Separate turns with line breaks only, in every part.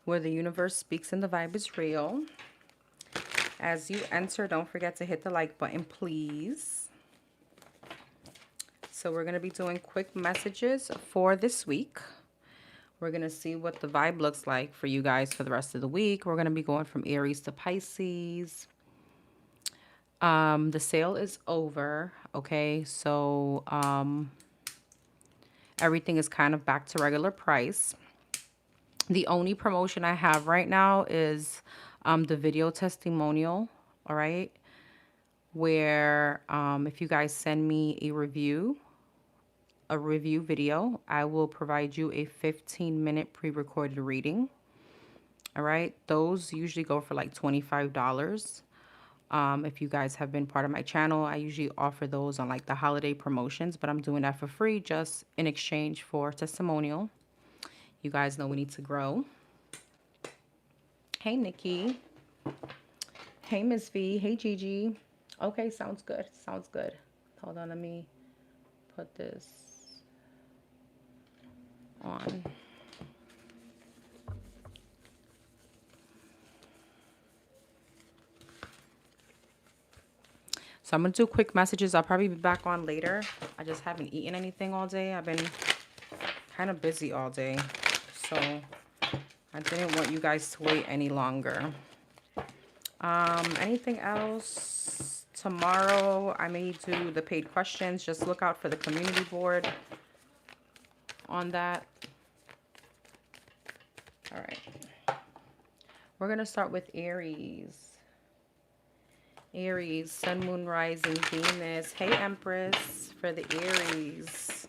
where the universe speaks and the vibe is real. As you enter, don't forget to hit the like button, please. So we're going to be doing quick messages for this week. We're going to see what the vibe looks like for you guys for the rest of the week. We're going to be going from Aries to Pisces. The sale is over, okay? So everything is kind of back to regular price. The only promotion I have right now is the video testimonial, all right? Where if you guys send me a review video, I will provide you a 15-minute pre-recorded reading. All right, those usually go for like $25. If you guys have been part of my channel, I usually offer those on like the holiday promotions, but I'm doing that for free just in exchange for testimonial. You guys know we need to grow. Hey, Nikki. Hey, Miss V. Hey, Gigi. Okay, sounds good. Sounds good. Hold on, let me put this on. So I'm going to do quick messages. I'll probably be back on later. I just haven't eaten anything all day. I've been kind of busy all day. So I didn't want you guys to wait any longer. Anything else? Tomorrow I may do the paid questions. Just look out for the community board on that. All right. We're going to start with Aries. Aries, Sun, Moon, Rising, Venus. Hey, Empress, for the Aries.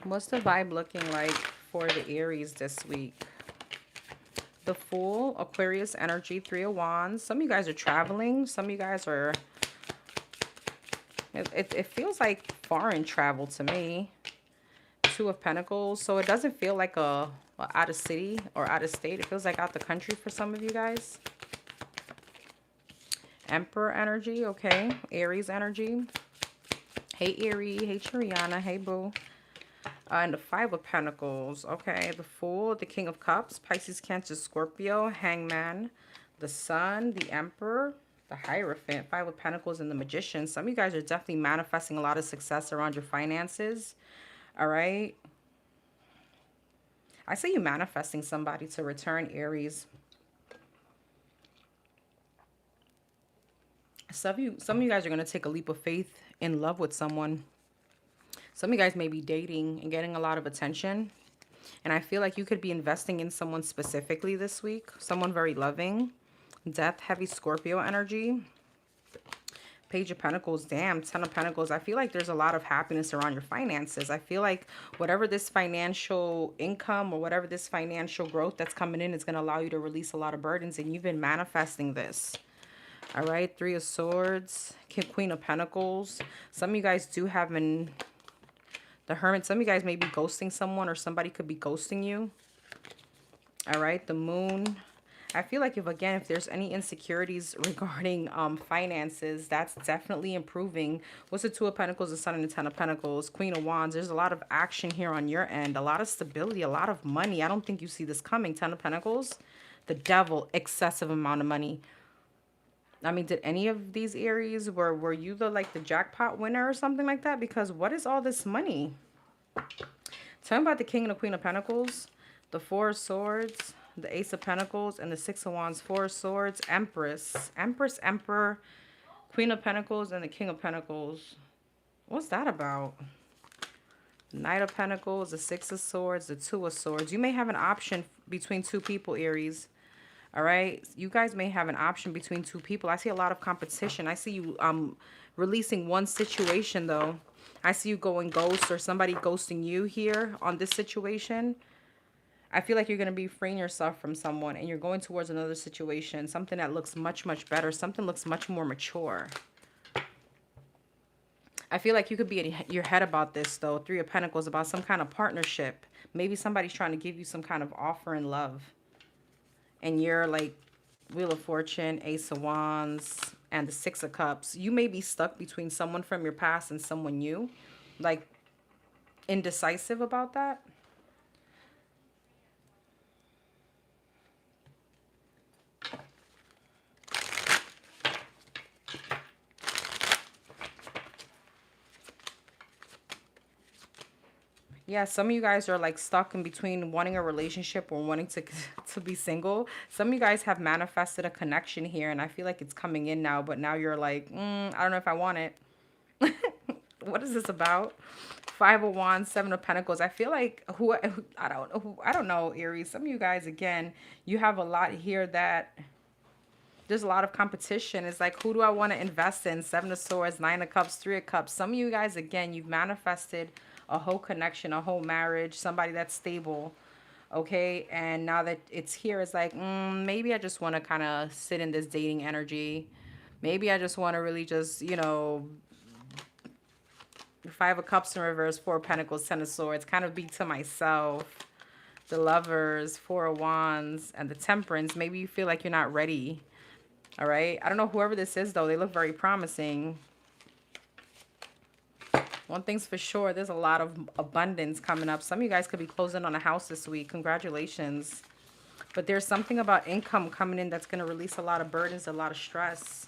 What's the vibe looking like for the Aries this week? The Fool, Aquarius energy, 3 of Wands. Some of you guys are traveling. Some of you guys are... It feels like foreign travel to me. 2 of Pentacles. So it doesn't feel like a out of city or out of state. It feels like out the country for some of you guys. Emperor energy, okay. Aries energy. Hey, Aries. Hey, Chiriana. Hey, Boo. And the 5 of Pentacles, okay. The Fool, the King of Cups, Pisces, Cancer, Scorpio, Hangman, the Sun, the Emperor, the Hierophant, 5 of Pentacles, and the Magician. Some of you guys are definitely manifesting a lot of success around your finances, all right. I see you manifesting somebody to return, Aries. Some of you guys are going to take a leap of faith in love with someone. Some of you guys may be dating and getting a lot of attention. And I feel like you could be investing in someone specifically this week. Someone very loving. Death, heavy Scorpio energy. Page of Pentacles, damn, 10 of Pentacles. I feel like there's a lot of happiness around your finances. I feel like whatever this financial income or whatever this financial growth that's coming in is going to allow you to release a lot of burdens. And you've been manifesting this. All right, 3 of Swords, Queen of Pentacles. Some of you guys do have the Hermit. Some of you guys may be ghosting someone or somebody could be ghosting you. All right, the Moon. I feel like if there's any insecurities regarding finances, that's definitely improving. What's the 2 of Pentacles, the Sun, and the 10 of Pentacles? Queen of Wands. There's a lot of action here on your end. A lot of stability, a lot of money. I don't think you see this coming. 10 of Pentacles. The Devil, excessive amount of money. I mean, did any of these Aries, were you the jackpot winner or something like that? Because what is all this money? Tell me about the King and the Queen of Pentacles, the 4 of Swords, the Ace of Pentacles, and the 6 of Wands. 4 of Swords, Empress, Emperor, Queen of Pentacles, and the King of Pentacles. What's that about? Knight of Pentacles, the 6 of Swords, the 2 of Swords. You may have an option between 2 people, Aries. All right, you guys may have an option between 2 people. I see a lot of competition. I see you releasing one situation, though. I see you going ghost or somebody ghosting you here on this situation. I feel like you're going to be freeing yourself from someone and you're going towards another situation, something that looks much, much better. Something looks much more mature. I feel like you could be in your head about this, though. 3 of Pentacles, about some kind of partnership. Maybe somebody's trying to give you some kind of offer in love. And you're like Wheel of Fortune, Ace of Wands, and the 6 of Cups. You may be stuck between someone from your past and someone new. Like, indecisive about that. Yeah, some of you guys are like stuck in between wanting a relationship or wanting to to be single. Some of you guys have manifested a connection here, and I feel like it's coming in now. But now you're like, I don't know if I want it. What is this about? Five of Wands, Seven of Pentacles. I feel like I don't know, Aries. Some of you guys, again, you have a lot here that there's a lot of competition. It's like, who do I want to invest in? Seven of Swords, Nine of Cups, Three of Cups. Some of you guys, again, you've manifested a whole connection, a whole marriage, somebody that's stable. Okay. And now that it's here, it's like, maybe I just want to kind of sit in this dating energy. Maybe I just want to really just, Five of Cups in reverse, Four of Pentacles, Ten of Swords, kind of be to myself. The Lovers, Four of Wands, and the Temperance. Maybe you feel like you're not ready. All right. I don't know whoever this is, though. They look very promising. One thing's for sure, there's a lot of abundance coming up. Some of you guys could be closing on a house this week. Congratulations. But there's something about income coming in that's going to release a lot of burdens, a lot of stress.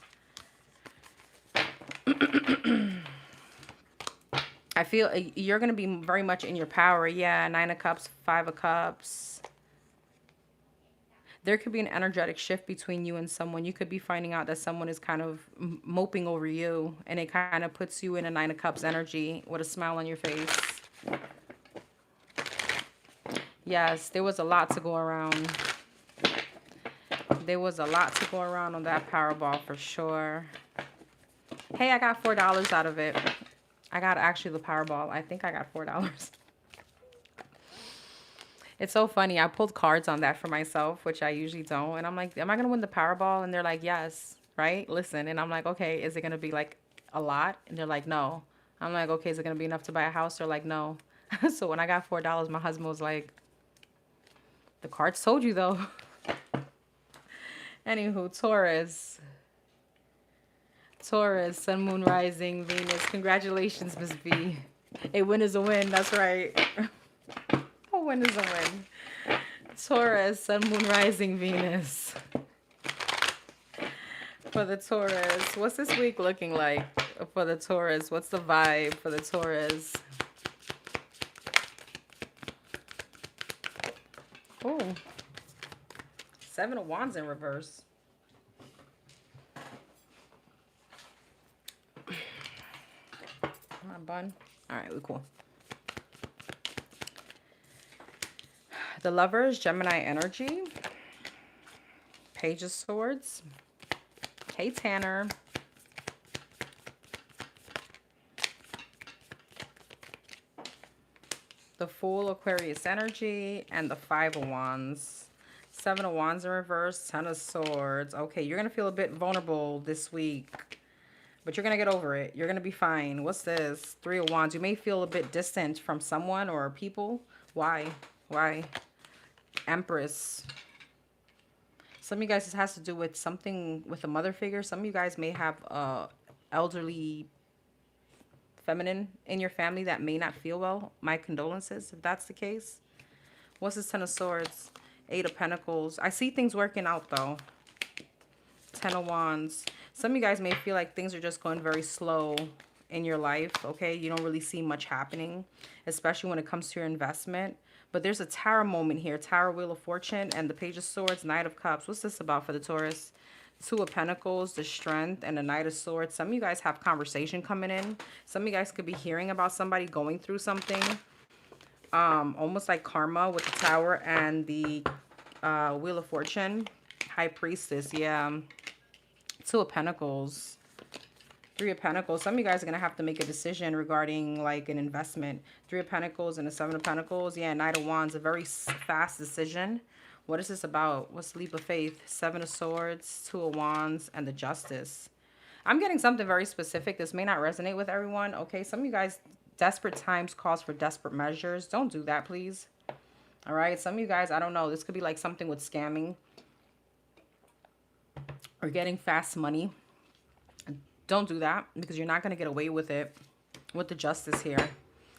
I feel you're going to be very much in your power. Yeah, Nine of Cups, Five of Cups. There could be an energetic shift between you and someone. You could be finding out that someone is kind of moping over you, and it kind of puts you in a Nine of Cups energy with a smile on your face. Yes, there was a lot to go around. There was a lot to go around on that Powerball for sure. Hey, I got $4 out of it. I got actually the Powerball. I think I got $4. It's so funny. I pulled cards on that for myself, which I usually don't. And I'm like, am I going to win the Powerball? And they're like, yes, right? Listen. And I'm like, okay, is it going to be like a lot? And they're like, no. I'm like, okay, is it going to be enough to buy a house? They're like, no. So when I got $4, my husband was like, the cards told you though. Anywho, Taurus. Taurus, Sun, Moon, Rising, Venus. Congratulations, Miss B. A win is a win. That's right. A win is a win. Taurus, Sun, Moon, Rising, Venus. For the Taurus, what's this week looking like for the Taurus? What's the vibe for the Taurus? Oh, Seven of Wands in reverse. Come on, bun. All right, we're cool. The Lovers, Gemini energy. Page of Swords. Hey, Tanner. The Fool, Aquarius energy. And the Five of Wands. Seven of Wands in reverse. Ten of Swords. Okay, you're going to feel a bit vulnerable this week. But you're going to get over it. You're going to be fine. What's this? Three of Wands. You may feel a bit distant from someone or people. Why? Why? Empress. Some of you guys, this has to do with something with a mother figure. Some of you guys may have elderly feminine in your family that may not feel well. My condolences if that's the case. What's this Ten of Swords? Eight of Pentacles. I see things working out though. Ten of Wands. Some of you guys may feel like things are just going very slow in your life, okay? You don't really see much happening, especially when it comes to your investment. But there's a Tower moment here. Tower, Wheel of Fortune, and the Page of Swords, Knight of Cups. What's this about for the Taurus? Two of Pentacles, the Strength, and the Knight of Swords. Some of you guys have conversation coming in. Some of you guys could be hearing about somebody going through something. Almost like karma with the Tower and the Wheel of Fortune. High Priestess, yeah. Two of Pentacles. Three of Pentacles. Some of you guys are going to have to make a decision regarding like an investment. Three of Pentacles and a Seven of Pentacles. Yeah, Knight of Wands. A very fast decision. What is this about? What's Leap of Faith? Seven of Swords, Two of Wands, and the Justice. I'm getting something very specific. This may not resonate with everyone. Okay, some of you guys, desperate times calls for desperate measures. Don't do that, please. All right, some of you guys, I don't know. This could be like something with scamming or getting fast money. Don't do that because you're not going to get away with it with the Justice here.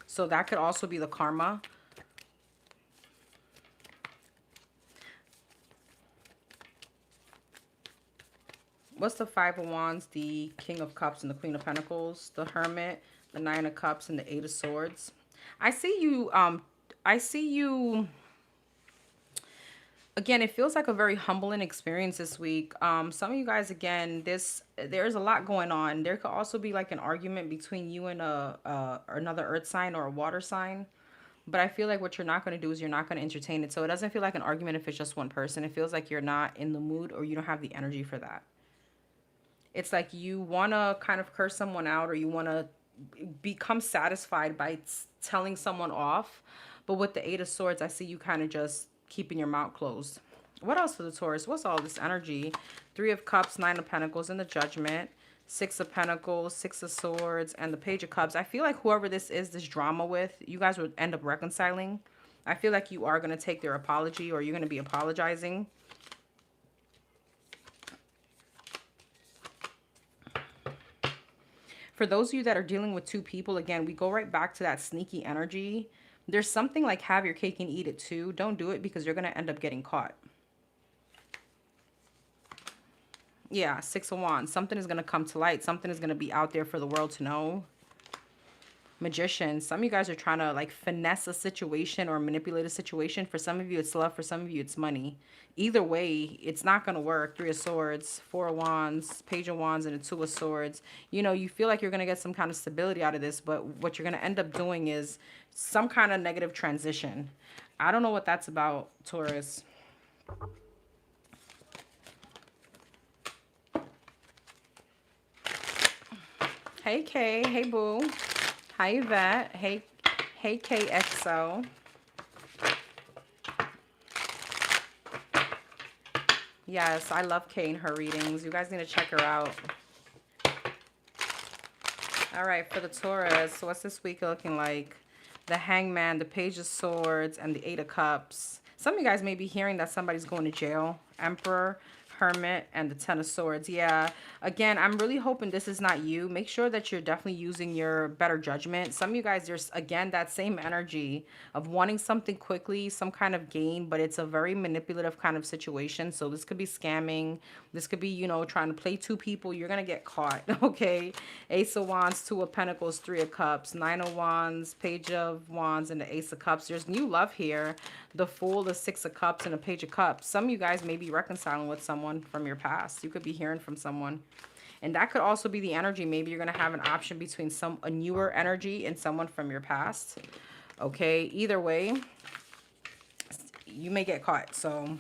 So that could also be the karma. What's the Five of Wands, the King of Cups, and the Queen of Pentacles? The Hermit, the Nine of Cups, and the Eight of Swords. I see you, I see you, again, it feels like a very humbling experience this week. Some of you guys, again, there's a lot going on. There could also be like an argument between you and another earth sign or a water sign. But I feel like what you're not going to do is you're not going to entertain it. So it doesn't feel like an argument if it's just one person. It feels like you're not in the mood or you don't have the energy for that. It's like you want to kind of curse someone out or you want to become satisfied by telling someone off. But with the Eight of Swords, I see you kind of just keeping your mouth closed. What else for the Taurus? What's all this energy? Three of Cups, Nine of Pentacles, and the Judgment. Six of Pentacles, Six of Swords, and the Page of Cups. I feel like whoever this is, this drama with, you guys would end up reconciling. I feel like you are going to take their apology or you're going to be apologizing. For those of you that are dealing with two people, again, we go right back to that sneaky energy. There's something like have your cake and eat it too. Don't do it because you're going to end up getting caught. Yeah, Six of Wands. Something is going to come to light. Something is going to be out there for the world to know. Magician. Some of you guys are trying to like finesse a situation or manipulate a situation. For some of you, it's love. For some of you, it's money. Either way, it's not going to work. Three of Swords, Four of Wands, Page of Wands, and a Two of Swords. You know, you feel like you're going to get some kind of stability out of this, but what you're going to end up doing is some kind of negative transition. I don't know what that's about, Taurus. Hey, Kay. Hey, Boo. Hi, Yvette. Hey, hey, KXO. Yes, I love Kay and her readings. You guys need to check her out. All right, for the Taurus, what's this week looking like? The Hangman, the Page of Swords, and the Eight of Cups. Some of you guys may be hearing that somebody's going to jail. Emperor, Hermit, and the Ten of Swords. Yeah, again, I'm really hoping this is not you. Make sure that you're definitely using your better judgment. Some of you guys, there's, again, that same energy of wanting something quickly, some kind of gain, but it's a very manipulative kind of situation. So this could be scamming. This could be, you know, trying to play two people. You're going to get caught, okay? Ace of Wands, Two of Pentacles, Three of Cups, Nine of Wands, Page of Wands, and the Ace of Cups. There's new love here. The Fool, the Six of Cups, and a Page of Cups. Some of you guys may be reconciling with someone from your past. You could be hearing from someone. And that could also be the energy. Maybe you're going to have an option between a newer energy and someone from your past. Okay, either way, you may get caught. So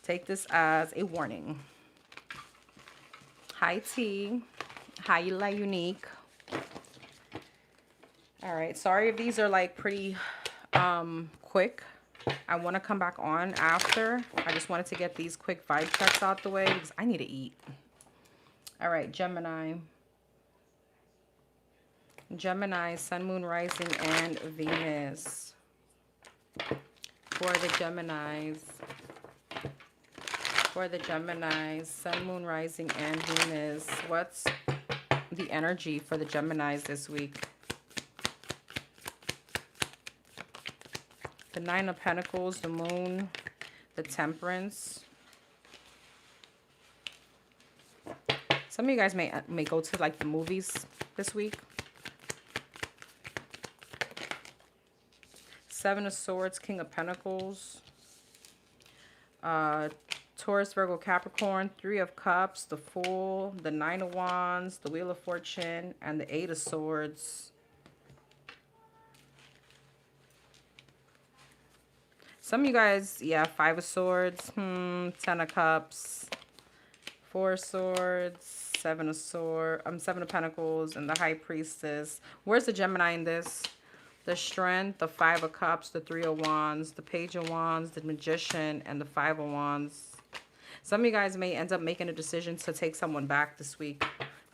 take this as a warning. Hi, T. Hi, La Unique. All right, sorry if these are like pretty quick. I want to come back on after. I just wanted to get these quick vibe checks out the way because I need to eat. All right, Gemini. Gemini, Sun, Moon, Rising, and Venus. For the Geminis. For the Geminis, Sun, Moon, Rising, and Venus. What's the energy for the Geminis this week? The Nine of Pentacles, the Moon, the Temperance. Some of you guys may go to like the movies this week. Seven of Swords, King of Pentacles. Taurus, Virgo, Capricorn, Three of Cups, the Fool, the Nine of Wands, the Wheel of Fortune, and the Eight of Swords. Some of you guys, yeah, Five of Swords, Ten of Cups, Four of Swords, Seven of Pentacles, and the High Priestess. Where's the Gemini in this? The Strength, the Five of Cups, the Three of Wands, the Page of Wands, the Magician, and the Five of Wands. Some of you guys may end up making a decision to take someone back this week.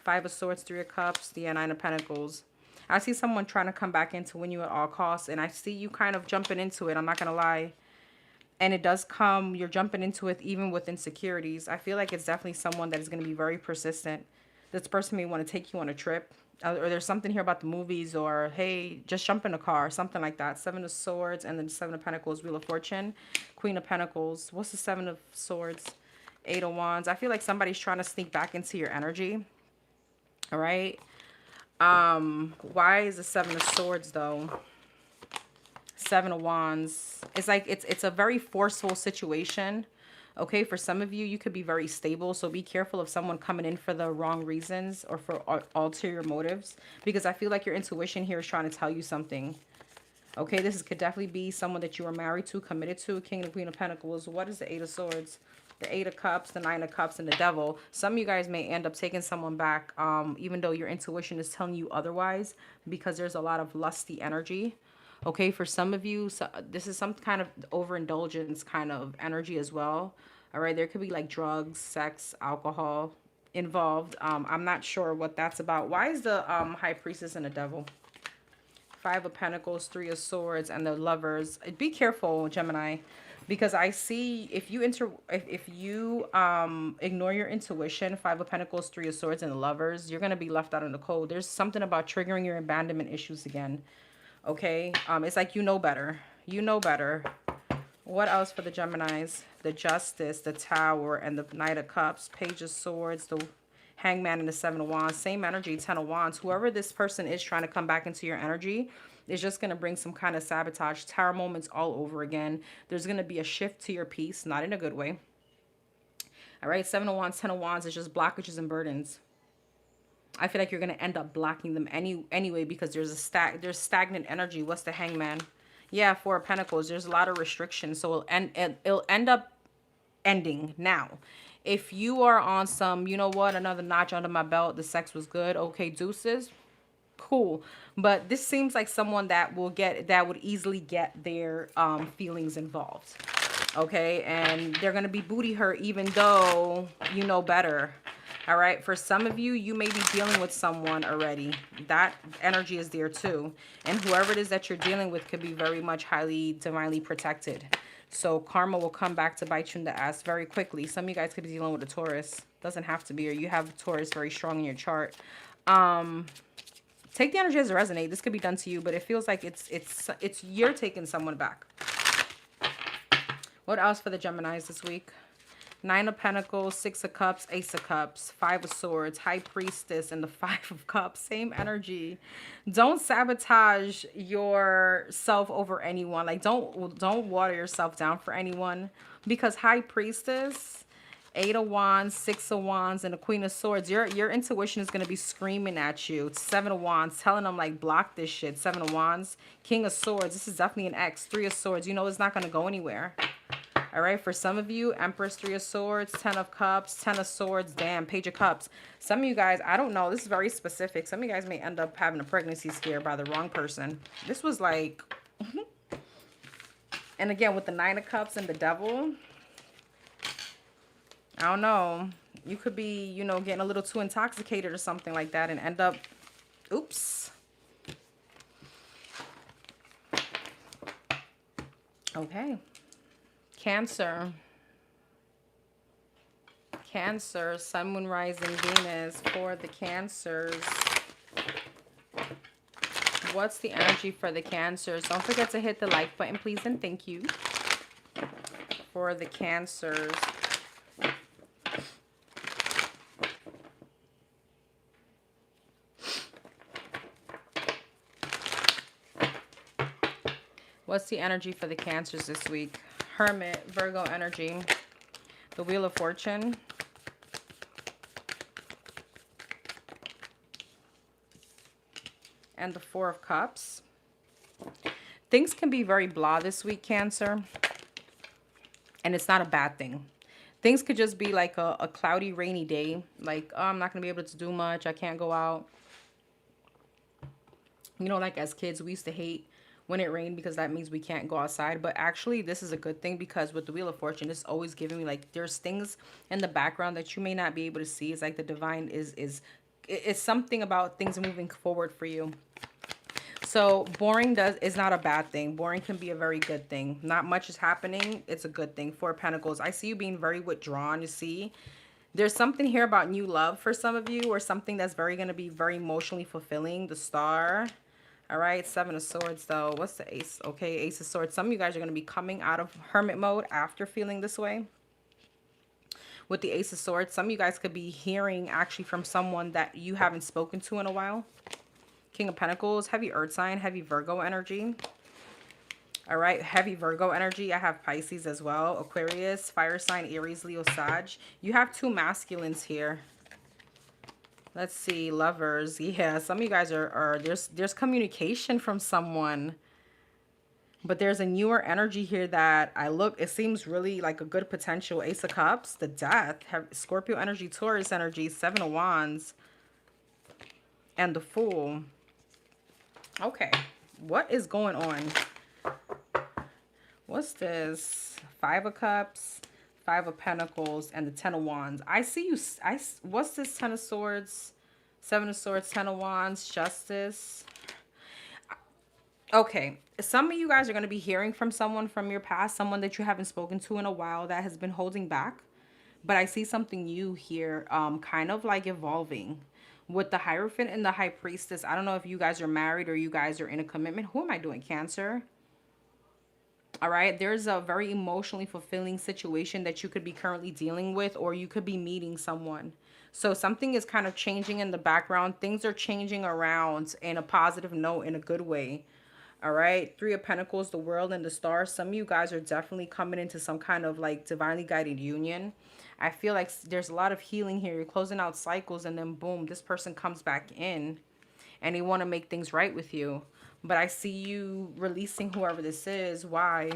Five of Swords, Three of Cups, the Nine of Pentacles. I see someone trying to come back in to win you at all costs, and I see you kind of jumping into it. I'm not going to lie. And it does come, you're jumping into it even with insecurities. I feel like it's definitely someone that is going to be very persistent. This person may want to take you on a trip. Or there's something here about the movies, or hey, just jump in a car, something like that. Seven of Swords, and then Seven of Pentacles, Wheel of Fortune, Queen of Pentacles. What's the Seven of Swords? Eight of Wands. I feel like somebody's trying to sneak back into your energy. All right. Why is the Seven of Swords though? Seven of Wands. It's like it's a very forceful situation. Okay, for some of you, you could be very stable, so be careful of someone coming in for the wrong reasons or for ulterior motives, because I feel like your intuition here is trying to tell you something. Okay, could definitely be someone that you are married to, committed to. King and Queen of Pentacles. What is the Eight of Swords? The Eight of Cups, the Nine of Cups, and the Devil. Some of you guys may end up taking someone back, even though your intuition is telling you otherwise, because there's a lot of lusty energy. Okay, for some of you, so this is some kind of overindulgence kind of energy as well. All right, there could be like drugs, sex, alcohol involved. I'm not sure what that's about. Why is the High Priestess and the Devil? Five of Pentacles, Three of Swords, and the Lovers. Be careful, Gemini, because I see if you ignore your intuition, Five of Pentacles, Three of Swords, and the Lovers, you're gonna be left out in the cold. There's something about triggering your abandonment issues again. Okay, it's like you know better. You know better. What else for the Geminis? The Justice, the Tower, and the Knight of Cups, Page of Swords, the Hangman, and the Seven of Wands. Same energy, Ten of Wands. Whoever this person is trying to come back into your energy is just going to bring some kind of sabotage. Tower moments all over again. There's going to be a shift to your peace, not in a good way. All right, Seven of Wands, Ten of Wands is just blockages and burdens. I feel like you're going to end up blocking them anyway, because there's stagnant energy. What's the Hangman? Yeah, Four of Pentacles. There's a lot of restrictions, so it'll end up ending now. If you are on some, you know what, another notch under my belt, the sex was good, okay, deuces, cool. But this seems like someone that would easily get their feelings involved. Okay, and they're gonna be booty hurt even though you know better. All right, for some of you, you may be dealing with someone already. That energy is there too. And whoever it is that you're dealing with could be very much highly divinely protected. So karma will come back to bite you in the ass very quickly. Some of you guys could be dealing with a Taurus. Doesn't have to be, or you have a Taurus very strong in your chart. Take the energy as it resonates. This could be done to you, but it feels like it's you're taking someone back. What else for the Geminis this week? Nine of Pentacles, Six of Cups, Ace of Cups, Five of Swords, High Priestess, and the Five of Cups. Same energy. Don't sabotage yourself over anyone. Like, don't water yourself down for anyone, because High Priestess, Eight of Wands, Six of Wands, and the Queen of Swords, your intuition is going to be screaming at you. Seven of Wands, telling them, like, block this shit. Seven of Wands, King of Swords. This is definitely an X. Three of Swords. You know it's not going to go anywhere. All right, for some of you, Empress, Three of Swords, Ten of Cups, Ten of Swords, damn, Page of Cups. Some of you guys, I don't know, this is very specific. Some of you guys may end up having a pregnancy scare by the wrong person. This was like, and again, with the Nine of Cups and the Devil, I don't know. You could be, you know, getting a little too intoxicated or something like that and end up, oops. Okay. Cancer. Cancer, Sun, Moon, Rising, Venus for the Cancers. What's the energy for the Cancers? Don't forget to hit the like button, please, and thank you. For the Cancers. What's the energy for the Cancers this week? Hermit, Virgo energy, the Wheel of Fortune, and the Four of Cups. Things can be very blah this week, Cancer, and it's not a bad thing. Things could just be like a cloudy, rainy day, like, oh, I'm not going to be able to do much, I can't go out. You know, like as kids, we used to hate when it rained because that means we can't go outside. But actually, this is a good thing, because with the Wheel of Fortune, it's always giving me, like, there's things in the background that you may not be able to see. It's like the divine it's something about things moving forward for you. So boring is not a bad thing. Boring can be a very good thing. Not much is happening. It's a good thing. Four of Pentacles. I see you being very withdrawn, you see. There's something here about new love for some of you, or something that's going to be very emotionally fulfilling. The Star. All right, Seven of Swords, though. What's the Ace? Okay, Ace of Swords. Some of you guys are going to be coming out of hermit mode after feeling this way. With the Ace of Swords, some of you guys could be hearing actually from someone that you haven't spoken to in a while. King of Pentacles, heavy earth sign, heavy Virgo energy. All right, heavy Virgo energy. I have Pisces as well. Aquarius, fire sign, Aries, Leo, Sag. You have two masculines here. Let's see, lovers. Yeah, some of you guys are there's communication from someone. But there's a newer energy here that it seems really like a good potential. Ace of Cups, the Death, Scorpio energy, Taurus energy, Seven of Wands, and the Fool. Okay, what is going on? What's this? Five of Cups, Five of Pentacles, and the Ten of Wands. I see you. What's this? Ten of Swords, Seven of Swords, Ten of Wands, Justice. Okay, some of you guys are going to be hearing from someone from your past, someone that you haven't spoken to in a while that has been holding back. But I see something new here, kind of like evolving. With the Hierophant and the High Priestess, I don't know if you guys are married or you guys are in a commitment. Who am I doing? Cancer? All right, there's a very emotionally fulfilling situation that you could be currently dealing with, or you could be meeting someone. So something is kind of changing in the background. Things are changing around in a positive note, in a good way. All right, Three of Pentacles, the World, and the Stars. Some of you guys are definitely coming into some kind of like divinely guided union. I feel like there's a lot of healing here. You're closing out cycles, and then boom, this person comes back in and they want to make things right with you. But I see you releasing whoever this is. Why?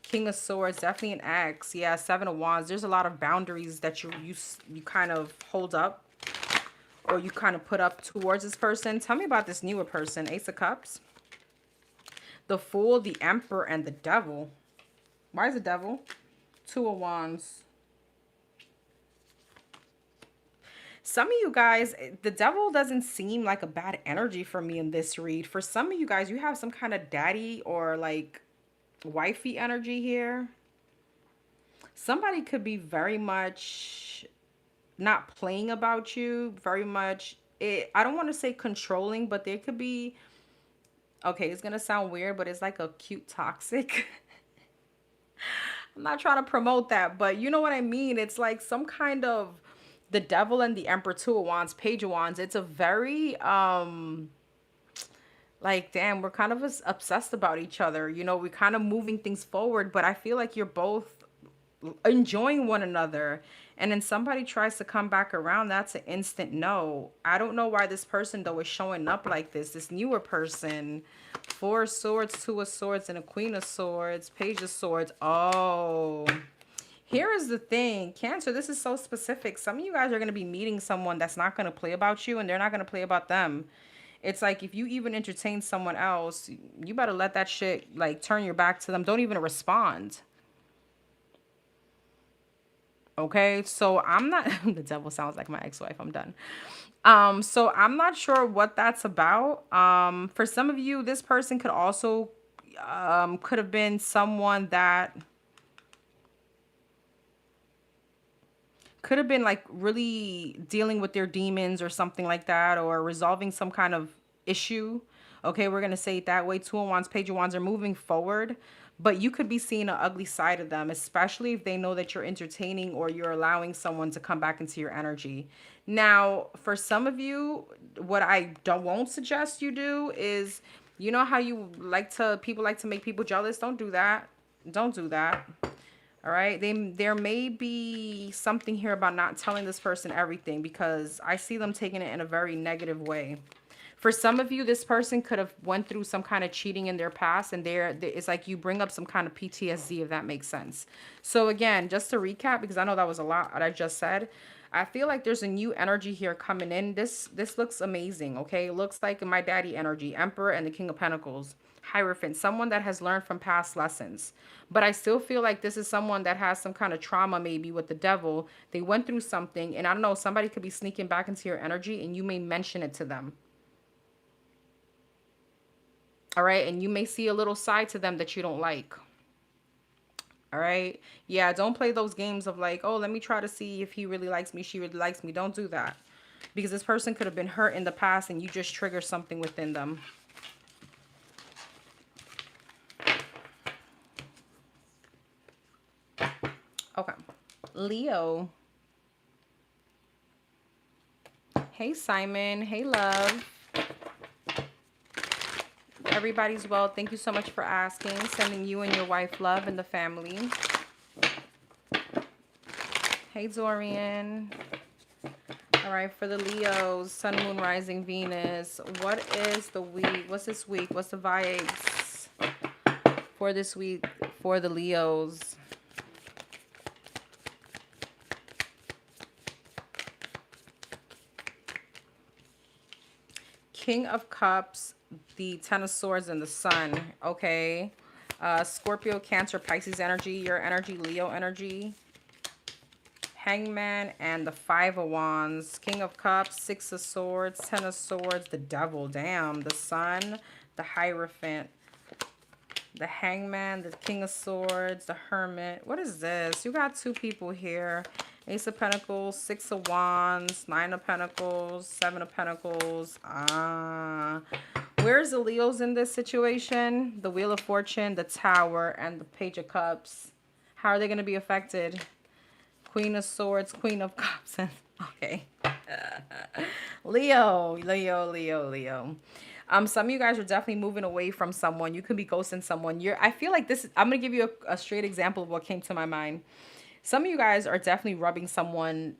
King of Swords, definitely an ex. Yeah, Seven of Wands. There's a lot of boundaries that you kind of hold up, or you kind of put up towards this person. Tell me about this newer person. Ace of Cups, the Fool, the Emperor, and the Devil. Why is the Devil? Two of Wands. Some of you guys, the Devil doesn't seem like a bad energy for me in this read. For some of you guys, you have some kind of daddy or like wifey energy here. Somebody could be very much not playing about you, very much, I don't want to say controlling, but there could be, okay, it's going to sound weird, but it's like a cute toxic. I'm not trying to promote that, but you know what I mean? It's like some kind of, the Devil and the Emperor, Two of Wands, Page of Wands. It's a very, like, damn, we're kind of obsessed about each other. You know, we're kind of moving things forward, but I feel like you're both enjoying one another. And then somebody tries to come back around, that's an instant no. I don't know why this person, though, is showing up like this newer person. Four of Swords, Two of Swords, and a Queen of Swords, Page of Swords. Oh, here is the thing. Cancer, this is so specific. Some of you guys are going to be meeting someone that's not going to play about you, and they're not going to play about them. It's like if you even entertain someone else, you better let that shit, like, turn your back to them. Don't even respond. Okay, so I'm not, the Devil sounds like my ex-wife. I'm done. So I'm not sure what that's about. For some of you, this person could also, could have been someone that could have been like really dealing with their demons or something like that, or resolving some kind of issue. Okay, we're going to say it that way. Two of Wands, Page of Wands are moving forward, but you could be seeing an ugly side of them, especially if they know that you're entertaining or you're allowing someone to come back into your energy. Now, for some of you, what I won't suggest you do is, you know how you like to, people like to make people jealous? Don't do that. Don't do that. All right, there may be something here about not telling this person everything, because I see them taking it in a very negative way. For some of you, this person could have went through some kind of cheating in their past, and it's like you bring up some kind of PTSD, if that makes sense. So again, just to recap, because I know that was a lot that I just said, I feel like there's a new energy here coming in. This looks amazing, okay? It looks like my daddy energy, Emperor and the King of Pentacles. Hierophant, someone that has learned from past lessons. But I still feel like this is someone that has some kind of trauma, maybe with the Devil. They went through something, and I don't know, somebody could be sneaking back into your energy, and you may mention it to them. All right, and you may see a little side to them that you don't like. All right, yeah, don't play those games of like, oh, let me try to see if he really likes me, she really likes me. Don't do that, because this person could have been hurt in the past, and you just trigger something within them. Okay, Leo. Hey, Simon. Hey, love. Everybody's well. Thank you so much for asking. Sending you and your wife love and the family. Hey, Dorian. All right, for the Leos, Sun, Moon, Rising, Venus. What is the week? What's this week? What's the vibes for this week for the Leos? King of Cups, the Ten of Swords, and the Sun. Okay. Scorpio, Cancer, Pisces energy, your energy, Leo energy. Hangman and the Five of Wands. King of Cups, Six of Swords, Ten of Swords, the Devil. Damn. The Sun, the Hierophant, the Hangman, the King of Swords, the Hermit. What is this? You got two people here. Ace of Pentacles, Six of Wands, Nine of Pentacles, Seven of Pentacles. Where's the Leos in this situation? The Wheel of Fortune, the Tower, and the Page of Cups. How are they going to be affected? Queen of Swords, Queen of Cups. Okay. Leo. Some of you guys are definitely moving away from someone. You could be ghosting someone. I feel like this, I'm going to give you a straight example of what came to my mind. Some of you guys are definitely rubbing someone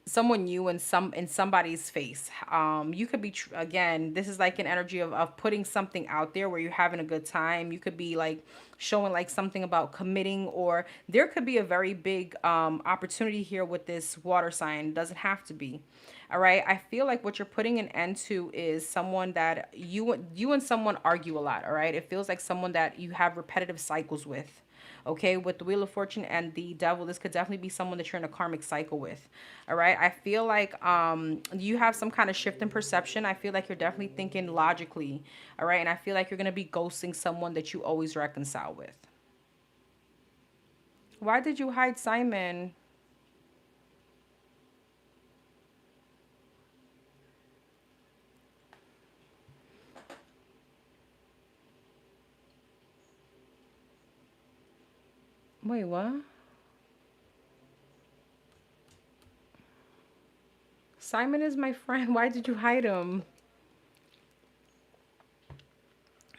new in somebody's face. You could be again, this is like an energy of putting something out there where you're having a good time. You could be like showing like something about committing, or there could be a very big opportunity here with this water sign. Doesn't have to be. All right, I feel like what you're putting an end to is someone that you and someone argue a lot. All right, it feels like someone that you have repetitive cycles with. Okay, with the Wheel of Fortune and the Devil, this could definitely be someone that you're in a karmic cycle with. All right, I feel like you have some kind of shift in perception. I feel like you're definitely thinking logically. All right, and I feel like you're going to be ghosting someone that you always reconcile with. Why did you hide Simon? Wait, what? Simon is my friend. Why did you hide him?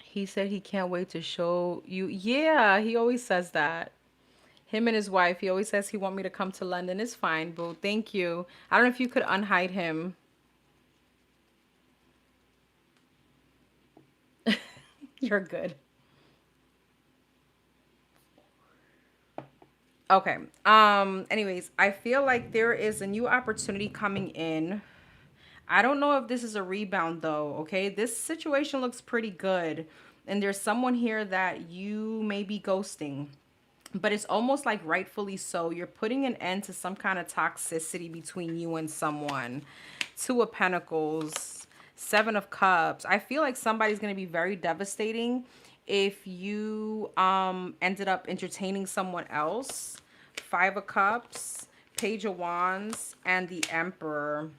He said he can't wait to show you. Yeah, he always says that. Him and his wife, he always says he want me to come to London. It's fine, boo. Thank you. I don't know if you could unhide him. You're good. Okay. Anyways, I feel like there is a new opportunity coming in. I don't know if this is a rebound though, okay? This situation looks pretty good. And there's someone here that you may be ghosting. But it's almost like rightfully so. You're putting an end to some kind of toxicity between you and someone. Two of Pentacles, Seven of Cups. I feel like somebody's going to be very devastating if you ended up entertaining someone else. Five of Cups, Page of Wands, and the Emperor.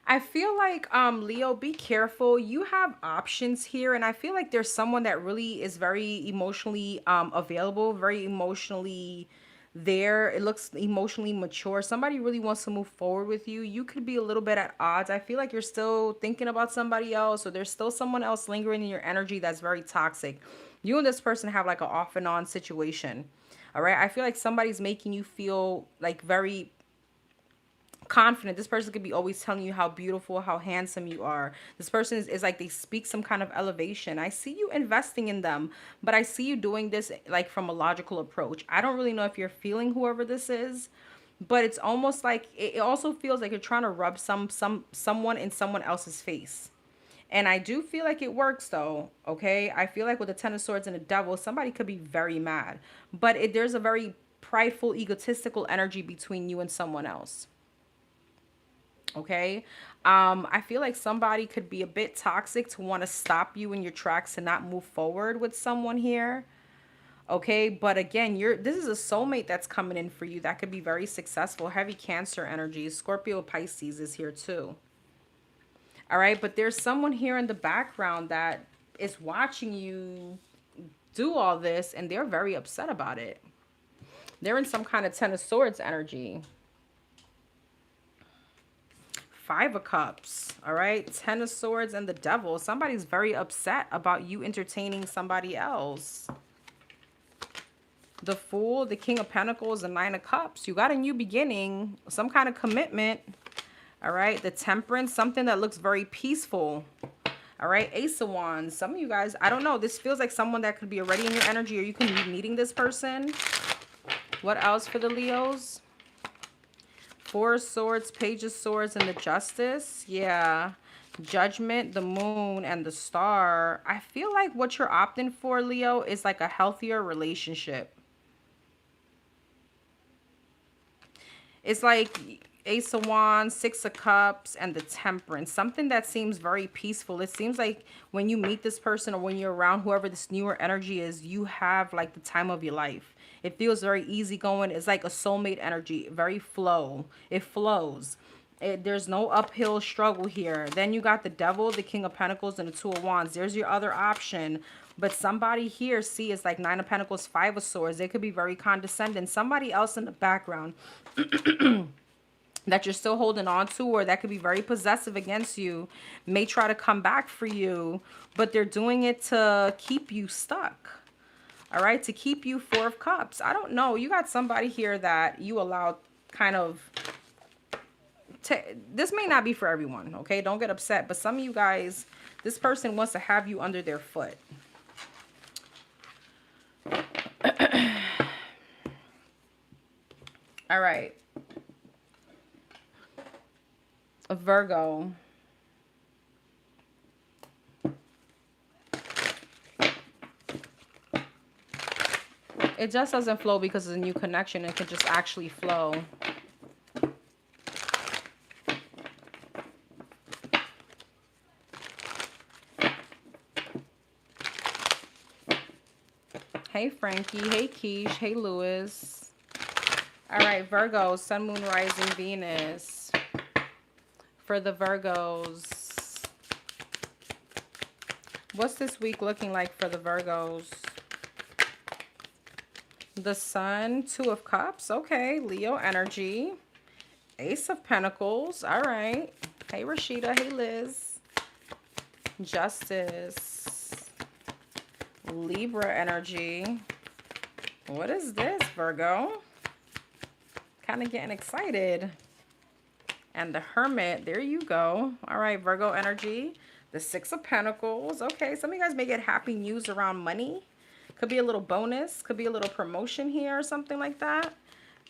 I feel like Leo, be careful. You have options here, and I feel like there's someone that really is very emotionally available, very emotionally there. It looks emotionally mature. Somebody really wants to move forward with you. You could be a little bit at odds. I feel like you're still thinking about somebody else, or there's still someone else lingering in your energy that's very toxic. You and this person have like an off and on situation. All right. I feel like somebody's making you feel like very confident. This person could be always telling you how beautiful, how handsome you are. This person is like they speak some kind of elevation. I see you investing in them, but I see you doing this like from a logical approach. I don't really know if you're feeling whoever this is, but it's almost like it also feels like you're trying to rub someone in someone else's face. And I do feel like it works though, okay? I feel like with the Ten of Swords and the Devil, somebody could be very mad. But there's a very prideful, egotistical energy between you and someone else. Okay. I feel like somebody could be a bit toxic to want to stop you in your tracks and not move forward with someone here. Okay, but again, this is a soulmate that's coming in for you that could be very successful. Heavy Cancer energy. Scorpio, Pisces is here too. All right, but there's someone here in the background that is watching you do all this, and they're very upset about it. They're in some kind of Ten of Swords energy. Five of Cups, all right? Ten of Swords and the Devil. Somebody's very upset about you entertaining somebody else. The Fool, the King of Pentacles, and Nine of Cups. You got a new beginning, some kind of commitment, all right? The Temperance, something that looks very peaceful, all right? Ace of Wands. Some of you guys, I don't know, this feels like someone that could be already in your energy, or you can be meeting this person. What else for the Leos? Four of Swords, Page of Swords, and the Justice. Yeah. Judgment, the Moon, and the Star. I feel like what you're opting for, Leo, is like a healthier relationship. It's like Ace of Wands, Six of Cups, and the Temperance. Something that seems very peaceful. It seems like when you meet this person or when you're around whoever this newer energy is, you have like the time of your life. It feels very easygoing. It's like a soulmate energy. Very flow. It flows. There's no uphill struggle here. Then you got the Devil, the King of Pentacles, and the Two of Wands. There's your other option. But somebody here, see, it's like Nine of Pentacles, Five of Swords. They could be very condescending. Somebody else in the background that you're still holding on to, or that could be very possessive against you, may try to come back for you, but they're doing it to keep you stuck. All right, to keep you. Four of Cups. I don't know. You got somebody here that you allowed kind of... This may not be for everyone, okay? Don't get upset. But some of you guys, this person wants to have you under their foot. All right. Virgo. It just doesn't flow because it's a new connection. It can just actually flow. Hey, Frankie. Hey, Keish. Hey, Lewis. All right, Virgo, Sun, Moon, Rising, Venus. For the Virgos, what's this week looking like for the Virgos? The Sun, Two of Cups. Okay, Leo energy. Ace of Pentacles. All right. Hey, Rashida. Hey, Liz. Justice. Libra energy. What is this, Virgo? Kind of getting excited. And the Hermit. There you go. All right, Virgo energy. The Six of Pentacles. Okay, some of you guys may get happy news around money. Could be a little bonus. Could be a little promotion here or something like that.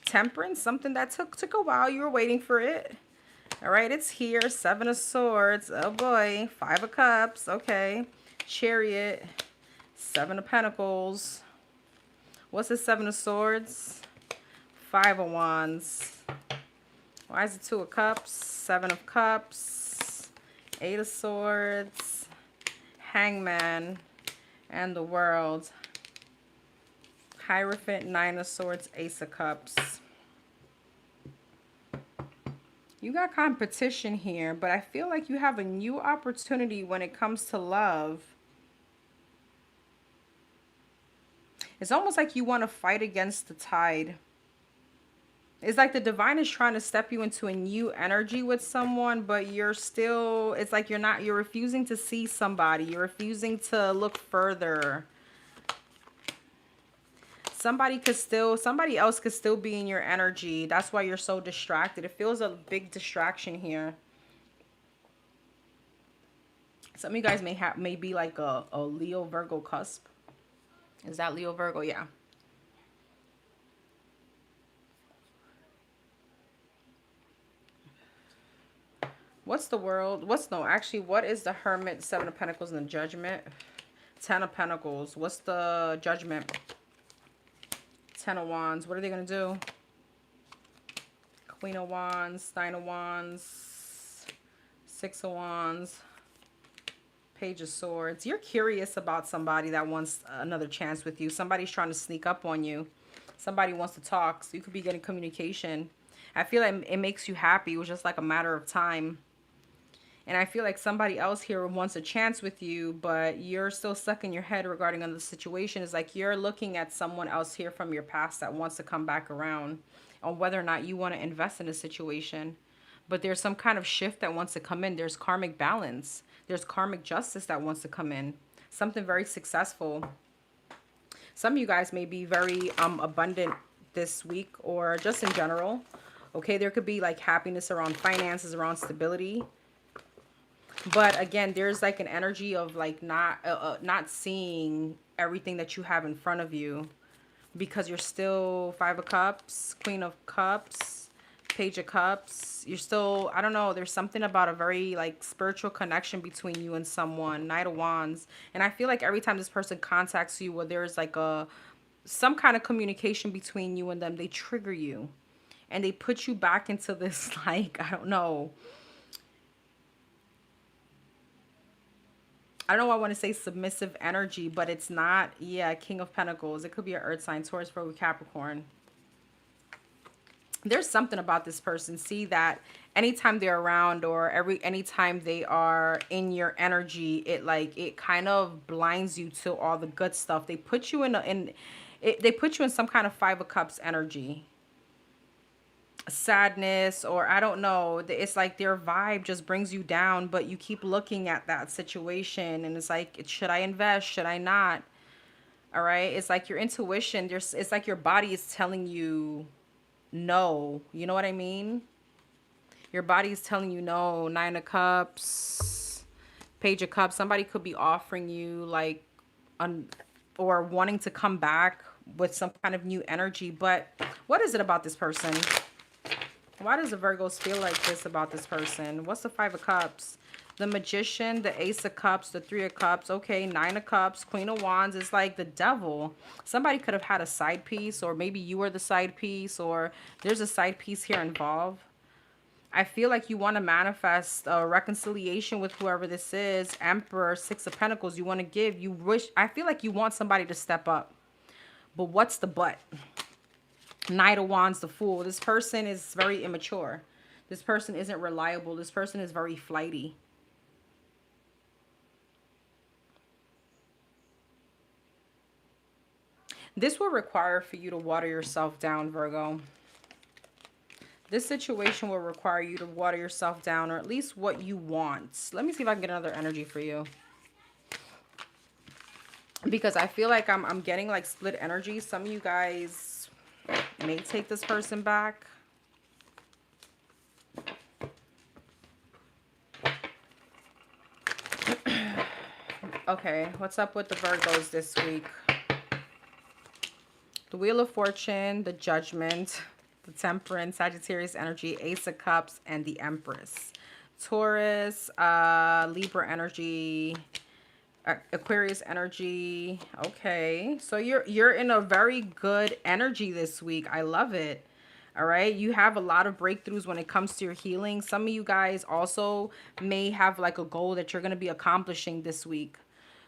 Temperance. Something that took a while. You were waiting for it. All right, it's here. Seven of Swords. Oh, boy. Five of Cups. Okay. Chariot. Seven of Pentacles. What's the Seven of Swords? Five of Wands. Why is it Two of Cups? Seven of Cups. Eight of Swords. Hangman. And the World. Hierophant. Nine of Swords. Ace of Cups. You got competition here, but I feel like you have a new opportunity when it comes to love. It's almost like you want to fight against the tide. It's like the divine is trying to step you into a new energy with someone, but you're still, it's like you're refusing to see somebody. You're refusing to look further. Somebody else could still be in your energy. That's why you're so distracted. It feels a big distraction here. Some of you guys may be like a Leo Virgo cusp. Is that Leo Virgo? Yeah. What's the World? What is the Hermit, Seven of Pentacles, and the Judgment? Ten of Pentacles. What's the Judgment? Ten of Wands. What are they going to do? Queen of Wands, Nine of Wands, Six of Wands, Page of Swords. You're curious about somebody that wants another chance with you. Somebody's trying to sneak up on you. Somebody wants to talk. So you could be getting communication. I feel like it makes you happy. It was just like a matter of time. And I feel like somebody else here wants a chance with you, but you're still stuck in your head regarding on the situation. It's like you're looking at someone else here from your past that wants to come back around on whether or not you want to invest in a situation. But there's some kind of shift that wants to come in. There's karmic balance. There's karmic justice that wants to come in. Something very successful. Some of you guys may be very abundant this week or just in general. Okay, there could be like happiness around finances, around stability. But again, there's like an energy of like not seeing everything that you have in front of you because you're still Five of Cups, Queen of Cups, Page of Cups. You're still, I don't know, there's something about a very like spiritual connection between you and someone. Knight of Wands. And I feel like every time this person contacts you, where there's like some kind of communication between you and them, they trigger you and they put you back into this like, I don't know, I don't know, I want to say submissive energy, but it's not. Yeah, King of Pentacles. It could be an earth sign, Taurus, Virgo, Capricorn. There's something about this person. See that anytime they're around or anytime they are in your energy, it kind of blinds you to all the good stuff. They put you they put you in some kind of Five of Cups energy. Sadness, or I don't know, it's like their vibe just brings you down, but you keep looking at that situation and it's like, should I invest, should I not? All right, it's like your intuition, it's like your body is telling you no, you know what I mean? Your body is telling you no. Nine of Cups, Page of Cups. Somebody could be offering you like or wanting to come back with some kind of new energy, but what is it about this person? Why does the Virgos feel like this about this person? What's the Five of Cups? The Magician, the Ace of Cups, the Three of Cups. Okay, Nine of Cups, Queen of Wands. It's like the devil. Somebody could have had a side piece, or maybe you were the side piece, or there's a side piece here involved. I feel like you want to manifest a reconciliation with whoever this is. Emperor, Six of Pentacles. You want to give. You wish. I feel like you want somebody to step up. But what's the but? Knight of Wands, the Fool. This person is very immature. This person isn't reliable. This person is very flighty. This will require for you to water yourself down, Virgo. This situation will require you to water yourself down, or at least what you want. Let me see if I can get another energy for you. Because I feel like I'm getting like split energy. Some of you guys may take this person back. Okay, what's up with the Virgos this week? The Wheel of Fortune, the Judgment, the Temperance, Sagittarius energy, Ace of Cups, and the Empress. Taurus, Libra energy, Aquarius energy. Okay, so you're in a very good energy this week. I love it. All right, you have a lot of breakthroughs when it comes to your healing. Some of you guys also may have like a goal that you're going to be accomplishing this week.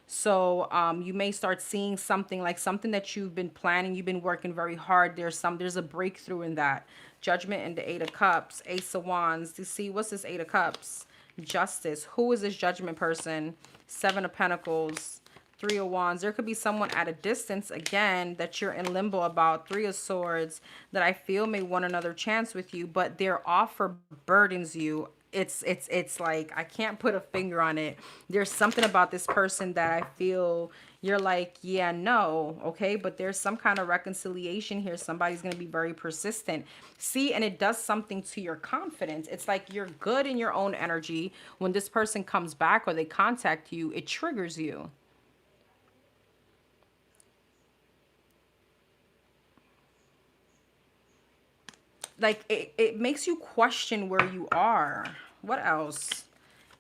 So you may start seeing something like something that you've been planning, you've been working very hard. There's a breakthrough in that. Judgment and the Eight of Cups, Ace of Wands. You see, what's this Eight of Cups? Justice. Who is this Judgment person? Seven of Pentacles, Three of Wands. There could be someone at a distance, again, that you're in limbo about. Three of Swords, that I feel may want another chance with you, but their offer burdens you. It's like, I can't put a finger on it. There's something about this person that I feel you're like, yeah, no, okay, but there's some kind of reconciliation here. Somebody's going to be very persistent. See, and it does something to your confidence. It's like you're good in your own energy. When this person comes back or they contact you, it triggers you. Like, it makes you question where you are. What else?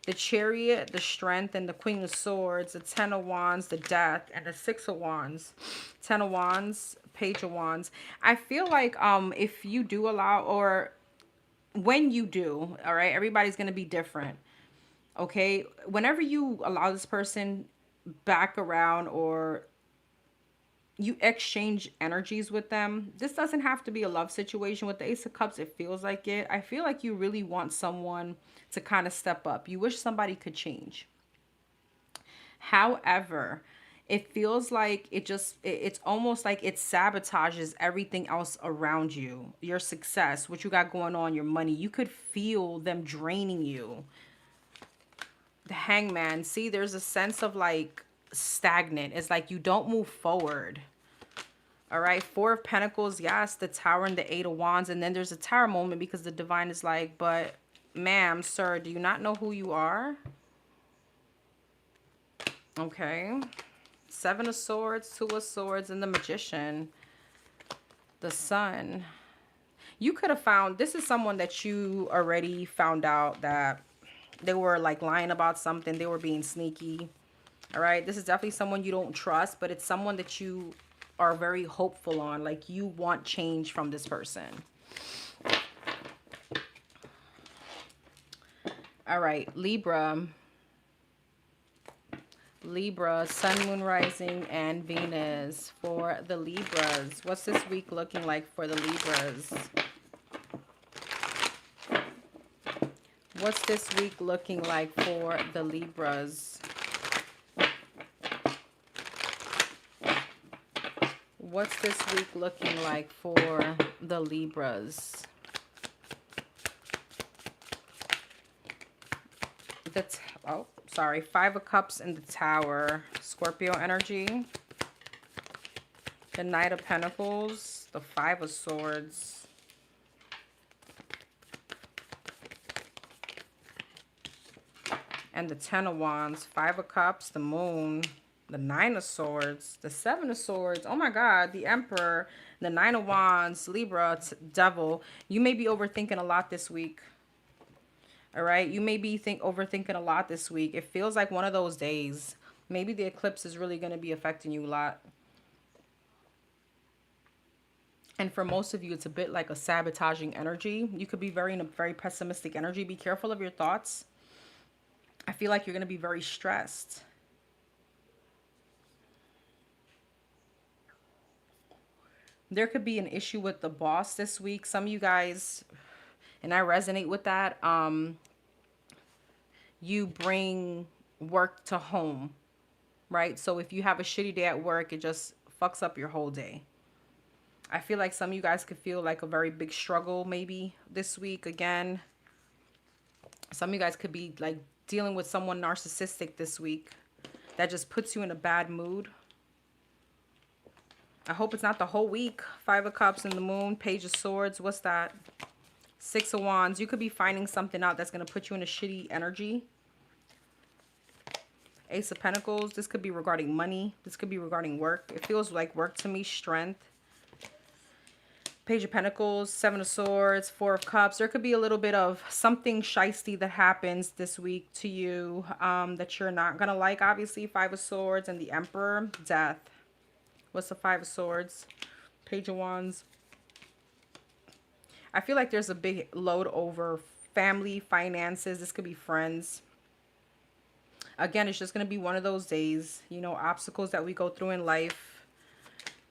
The Chariot, the Strength, and the Queen of Swords, the Ten of Wands, the Death, and the Six of Wands. Ten of Wands, Page of Wands. I feel like if you do allow, or when you do, all right, everybody's going to be different. Okay? Whenever you allow this person back around, or you exchange energies with them. This doesn't have to be a love situation. With the Ace of Cups, it feels like it. I feel like you really want someone to kind of step up. You wish somebody could change. However, it feels like it's almost like it sabotages everything else around you. Your success, what you got going on, your money. You could feel them draining you. The Hangman. See, there's a sense of like stagnant. It's like you don't move forward. All right, Four of Pentacles, yes, the Tower and the Eight of Wands. And then there's a Tower moment because the Divine is like, but ma'am, sir, do you not know who you are? Okay. Seven of Swords, Two of Swords, and the Magician. The Sun. You could have found, this is someone that you already found out that they were like lying about something. They were being sneaky. All right, this is definitely someone you don't trust, but it's someone that you are very hopeful on. Like you want change from this person. All right, Libra. Libra, Sun, Moon, Rising, and Venus for the Libras. What's this week looking like for the Libras? What's this week looking like for the Libras? What's this week looking like for the Libras? Oh, sorry. Five of Cups in the Tower. Scorpio energy. The Knight of Pentacles. The Five of Swords. And the Ten of Wands. Five of Cups. The Moon. The Nine of Swords. The Seven of Swords. Oh my God. The Emperor. The Nine of Wands. Libra. Devil. You may be overthinking a lot this week. All right, you may be overthinking a lot this week. It feels like one of those days. Maybe the eclipse is really going to be affecting you a lot. And for most of you, it's a bit like a sabotaging energy. You could be in a very pessimistic energy. Be careful of your thoughts. I feel like you're going to be very stressed. There could be an issue with the boss this week. Some of you guys, and I resonate with that, you bring work to home, right? So if you have a shitty day at work, it just fucks up your whole day. I feel like some of you guys could feel like a very big struggle maybe this week again. Some of you guys could be like dealing with someone narcissistic this week that just puts you in a bad mood. I hope it's not the whole week. Five of Cups in the Moon, Page of Swords. What's that? Six of Wands. You could be finding something out that's going to put you in a shitty energy. Ace of Pentacles. This could be regarding money. This could be regarding work. It feels like work to me. Strength. Page of Pentacles. Seven of Swords. Four of Cups. There could be a little bit of something shisty that happens this week to you that you're not going to like. Obviously, Five of Swords and the Emperor. Death. What's the Five of Swords? Page of Wands. I feel like there's a big load over family, finances. This could be friends. Again, it's just going to be one of those days, you know, obstacles that we go through in life.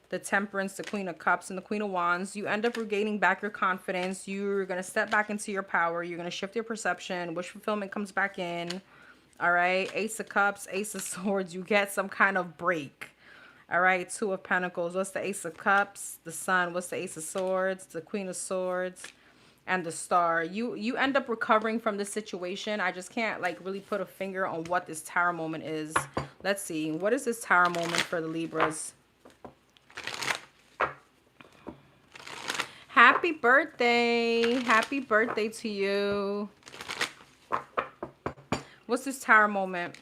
The Temperance, the Queen of Cups, and the Queen of Wands. You end up regaining back your confidence. You're going to step back into your power. You're going to shift your perception. Wish fulfillment comes back in. All right. Ace of Cups, Ace of Swords. You get some kind of break. All right, Two of Pentacles. What's the Ace of Cups? The Sun. What's the Ace of Swords? The Queen of Swords. And the Star. You end up recovering from this situation. I just can't like really put a finger on what this Tower moment is. Let's see. What is this Tower moment for the Libras? Happy birthday. Happy birthday to you. What's this Tower moment?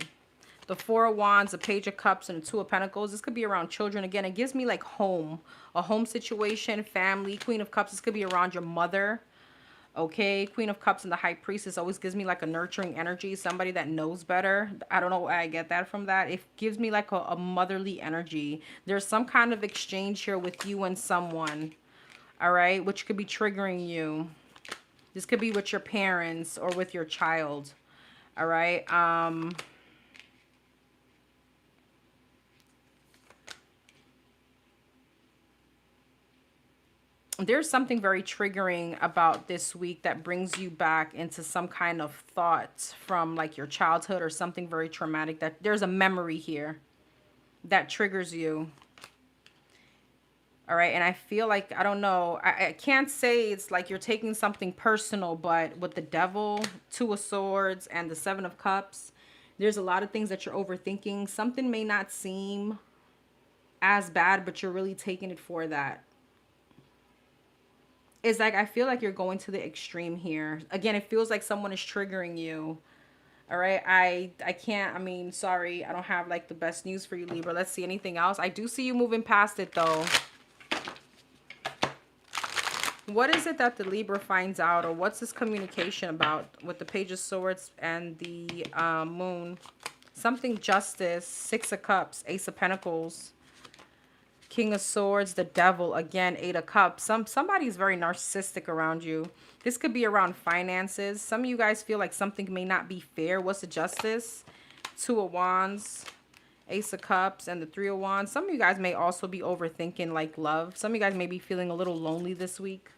The Four of Wands, the Page of Cups, and the Two of Pentacles. This could be around children. Again, it gives me like home. A home situation, family. Queen of Cups. This could be around your mother. Okay. Queen of Cups and the High Priestess always gives me like a nurturing energy. Somebody that knows better. I don't know why I get that from that. It gives me like a motherly energy. There's some kind of exchange here with you and someone. All right. Which could be triggering you. This could be with your parents or with your child. All right. There's something very triggering about this week that brings you back into some kind of thought from like your childhood or something very traumatic, that there's a memory here that triggers you. All right. And I feel like, I don't know, I can't say it's like you're taking something personal, but with the devil, Two of Swords, and the Seven of Cups, there's a lot of things that you're overthinking. Something may not seem as bad, but you're really taking it for that. It's like, I feel like you're going to the extreme here. Again, it feels like someone is triggering you. All right. I can't, I mean, sorry, I don't have like the best news for you, Libra. Let's see anything else. I do see you moving past it though. What is it that the Libra finds out, or what's this communication about with the Page of Swords and the Moon? Something Justice, Six of Cups, Ace of Pentacles, King of Swords, the Devil, again, Eight of Cups. Somebody's very narcissistic around you. This could be around finances. Some of you guys feel like something may not be fair. What's the Justice? Two of Wands, Ace of Cups, and the Three of Wands. Some of you guys may also be overthinking like love. Some of you guys may be feeling a little lonely this week.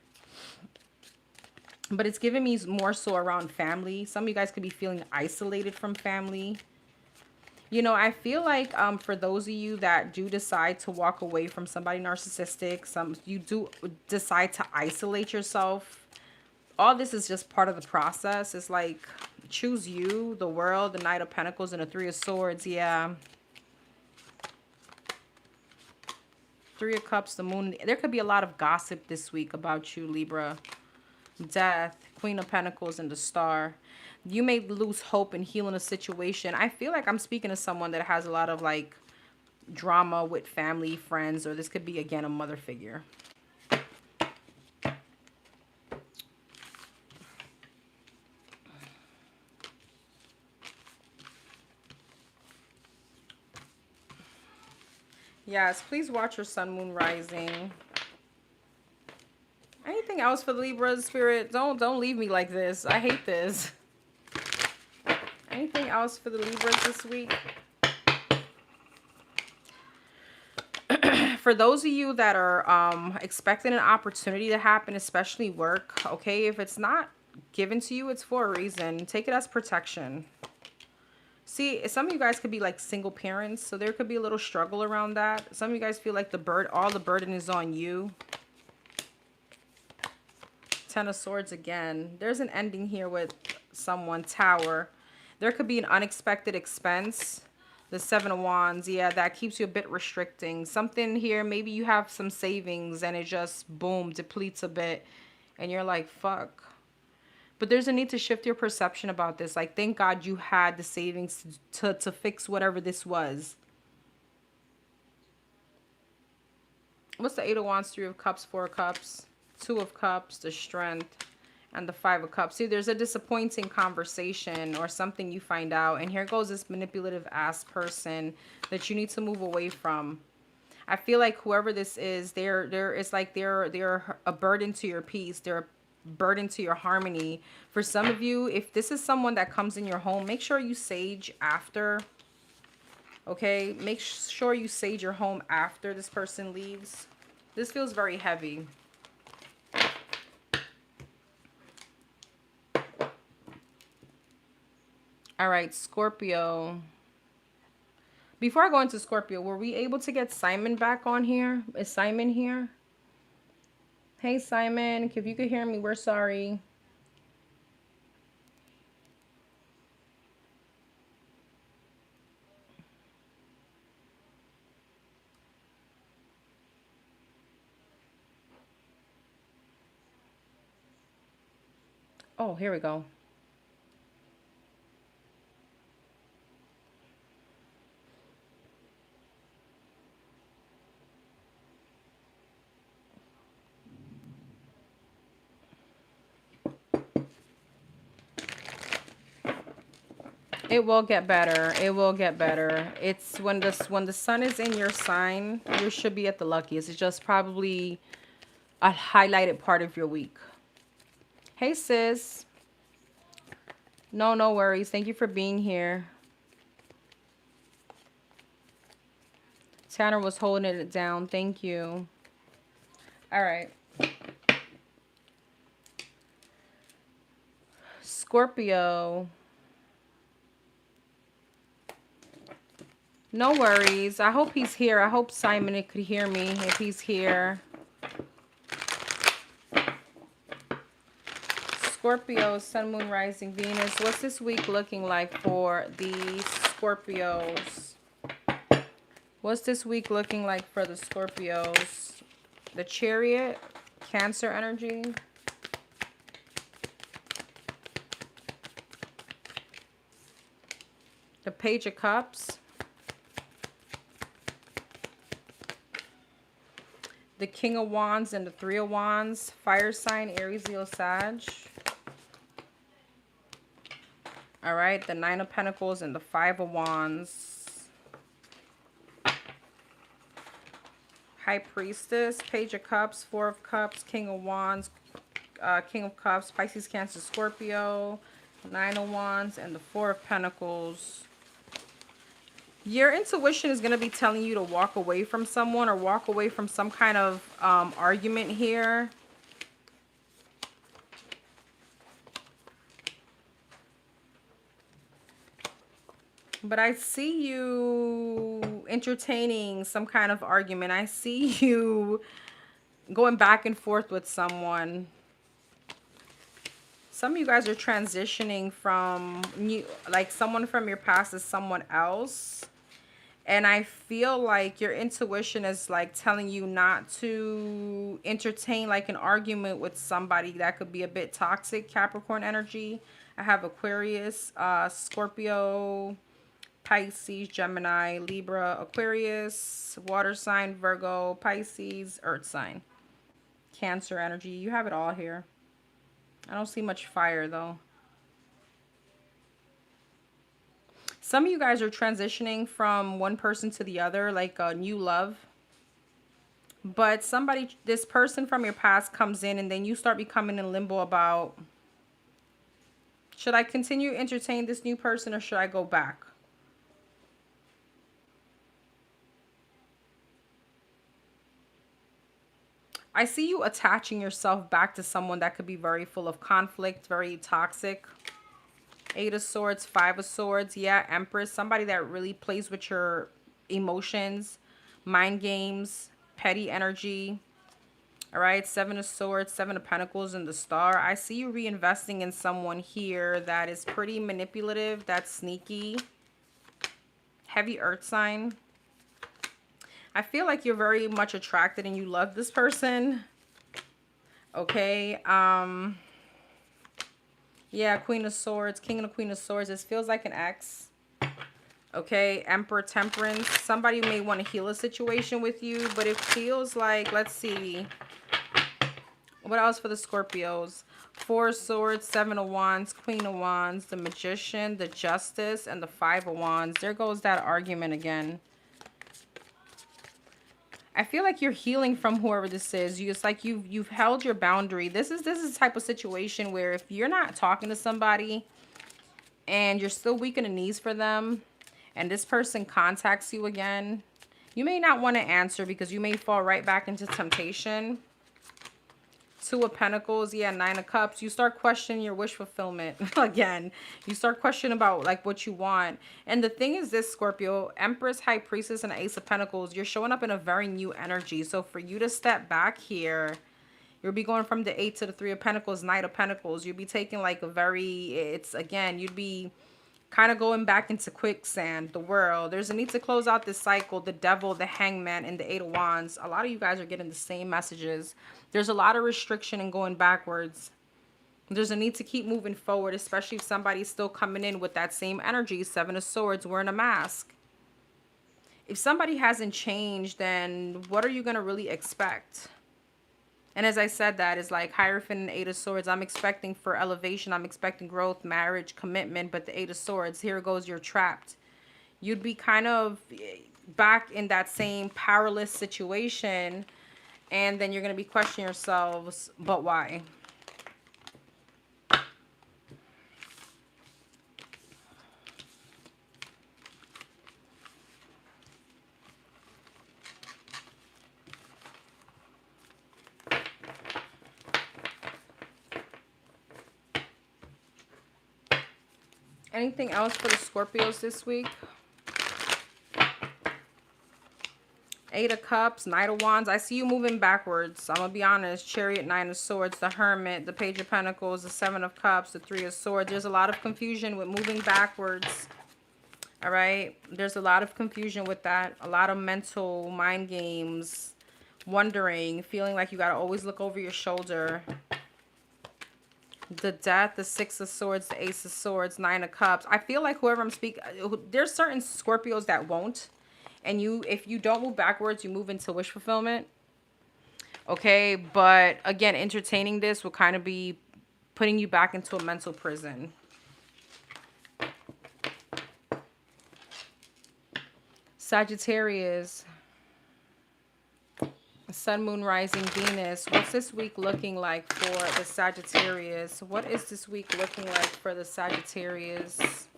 But it's giving me more so around family. Some of you guys could be feeling isolated from family. You know, I feel like for those of you that do decide to walk away from somebody narcissistic, you do decide to isolate yourself. All this is just part of the process. It's like, choose you, the world, the Knight of Pentacles, and the Three of Swords. Yeah. Three of Cups, the Moon. There could be a lot of gossip this week about you, Libra. Death, Queen of Pentacles, and the Star. You may lose hope and heal in a situation. I feel like I'm speaking to someone that has a lot of like drama with family, friends, or this could be again a mother figure. Yes, please watch your sun, moon, rising. Anything else for the Libras, Spirit? Don't leave me like this. I hate this. Anything else for the Libras this week? For those of you that are expecting an opportunity to happen, especially work, okay, if it's not given to you, it's for a reason. Take it as protection. See, some of you guys could be like single parents, so there could be a little struggle around that. Some of you guys feel like all the burden is on you. Ten of Swords again. There's an ending here with someone. Tower. There could be an unexpected expense. The Seven of Wands. Yeah, that keeps you a bit restricting. Something here, maybe you have some savings and it just, boom, depletes a bit. And you're like, fuck. But there's a need to shift your perception about this. Like, thank God you had the savings to fix whatever this was. What's the Eight of Wands, Three of Cups, Four of Cups, Two of Cups, the Strength, and the Five of Cups? See, there's a disappointing conversation or something you find out. And here goes this manipulative ass person that you need to move away from. I feel like whoever this is, it's like they're a burden to your peace. They're a burden to your harmony. For some of you, if this is someone that comes in your home, make sure you sage after. Okay, make sure you sage your home after this person leaves. This feels very heavy. All right, Scorpio. Before I go into Scorpio, were we able to get Simon back on here? Is Simon here? Hey, Simon, if you could hear me, we're sorry. Oh, here we go. It will get better. It will get better. It's when the sun is in your sign, you should be at the luckiest. It's just probably a highlighted part of your week. Hey, sis. No worries. Thank you for being here. Tanner was holding it down. Thank you. All right. Scorpio. No worries. I hope he's here. I hope Simon could hear me if he's here. Scorpio, Sun, Moon, Rising, Venus. What's this week looking like for the Scorpios? What's this week looking like for the Scorpios? The Chariot, Cancer energy. The Page of Cups. The King of Wands and the Three of Wands. Fire sign, Aries, Leo, Sag. All right, the Nine of Pentacles and the Five of Wands. High Priestess, Page of Cups, Four of Cups, King of Wands, King of Cups, Pisces, Cancer, Scorpio, Nine of Wands, and the Four of Pentacles. Your intuition is going to be telling you to walk away from someone or walk away from some kind of argument here. But I see you entertaining some kind of argument. I see you going back and forth with someone. Some of you guys are transitioning from like someone from your past is someone else. And I feel like your intuition is like telling you not to entertain like an argument with somebody that could be a bit toxic. Capricorn energy. I have Aquarius, Scorpio, Pisces, Gemini, Libra, Aquarius, water sign, Virgo, Pisces, earth sign. Cancer energy. You have it all here. I don't see much fire though. Some of you guys are transitioning from one person to the other, like a new love. But this person from your past comes in and then you start becoming in limbo about, should I continue to entertain this new person or should I go back? I see you attaching yourself back to someone that could be very full of conflict, very toxic. Eight of Swords, Five of Swords. Yeah, Empress. Somebody that really plays with your emotions, mind games, petty energy. All right, Seven of Swords, Seven of Pentacles, and the Star. I see you reinvesting in someone here that is pretty manipulative, that's sneaky. Heavy earth sign. I feel like you're very much attracted and you love this person. Okay, yeah, Queen of Swords, King and the Queen of Swords. This feels like an ex. Okay, Emperor, Temperance. Somebody may want to heal a situation with you, but it feels like, let's see. What else for the Scorpios? Four of Swords, Seven of Wands, Queen of Wands, the Magician, the Justice, and the Five of Wands. There goes that argument again. I feel like you're healing from whoever this is. It's like you've held your boundary. This is the type of situation where if you're not talking to somebody and you're still weak in the knees for them and this person contacts you again, you may not want to answer because you may fall right back into temptation. Two of Pentacles, yeah, Nine of Cups. You start questioning your wish fulfillment again. You start questioning about like what you want. And the thing is this, Scorpio, Empress, High Priestess, and Ace of Pentacles, you're showing up in a very new energy. So for you to step back here, you'll be going from the Eight to the Three of Pentacles, Knight of Pentacles. You'll be taking like a very, it's again, you'd be kind of going back into quicksand, the world. There's a need to close out this cycle, the Devil, the Hangman, and the Eight of Wands. A lot of you guys are getting the same messages. There's a lot of restriction and going backwards. There's a need to keep moving forward, especially if somebody's still coming in with that same energy. Seven of Swords, wearing a mask. If somebody hasn't changed, then what are you going to really expect? And as I said, that is like Hierophant and Eight of Swords. I'm expecting for elevation. I'm expecting growth, marriage, commitment. But the Eight of Swords, here goes, you're trapped. You'd be kind of back in that same powerless situation. And then you're going to be questioning yourselves, but why? Anything else for the Scorpios this week? Eight of Cups, Knight of Wands. I see you moving backwards. I'm going to be honest. Chariot, Nine of Swords, the Hermit, the Page of Pentacles, the Seven of Cups, the Three of Swords. There's a lot of confusion with moving backwards. All right? There's a lot of confusion with that. A lot of mental mind games. Wondering, feeling like you got to always look over your shoulder. The Death, the Six of Swords, the Ace of Swords, Nine of Cups. I feel like whoever I'm speaking, there's certain Scorpios that won't. And if you don't move backwards, you move into wish fulfillment. Okay, but again, entertaining this will kind of be putting you back into a mental prison. Sagittarius. Sun, Moon, Rising, Venus. What's this week looking like for the Sagittarius? What is this week looking like for the Sagittarius?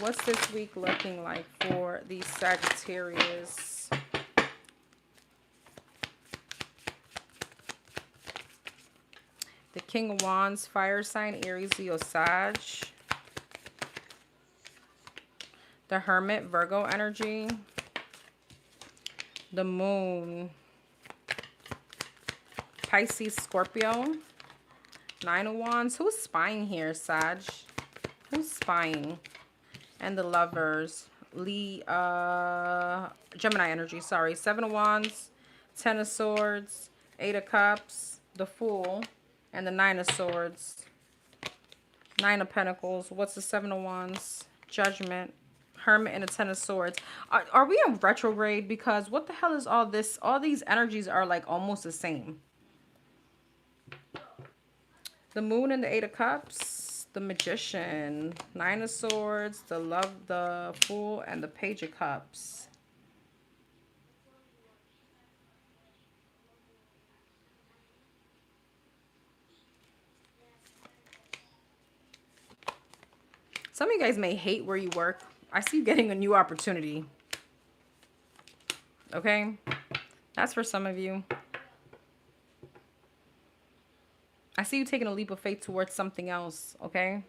What's this week looking like for the Sagittarius? The King of Wands, fire sign, Aries, Leo, Sag. The Hermit, Virgo energy. The Moon, Pisces, Scorpio. Nine of Wands. Who's spying here, Sag? Who's spying? And the Lovers, Gemini energy, sorry. Seven of Wands, Ten of Swords, Eight of Cups, the Fool, and the Nine of Swords. Nine of Pentacles. What's the Seven of Wands? Judgment, Hermit, and the Ten of Swords. Are we in retrograde? Because what the hell is all this? All these energies are like almost the same. The Moon and the Eight of Cups. The Magician, Nine of Swords, the Love, the Fool, and the Page of Cups. Some of you guys may hate where you work. I see you getting a new opportunity. Okay? That's for some of you. I see you taking a leap of faith towards something else, okay?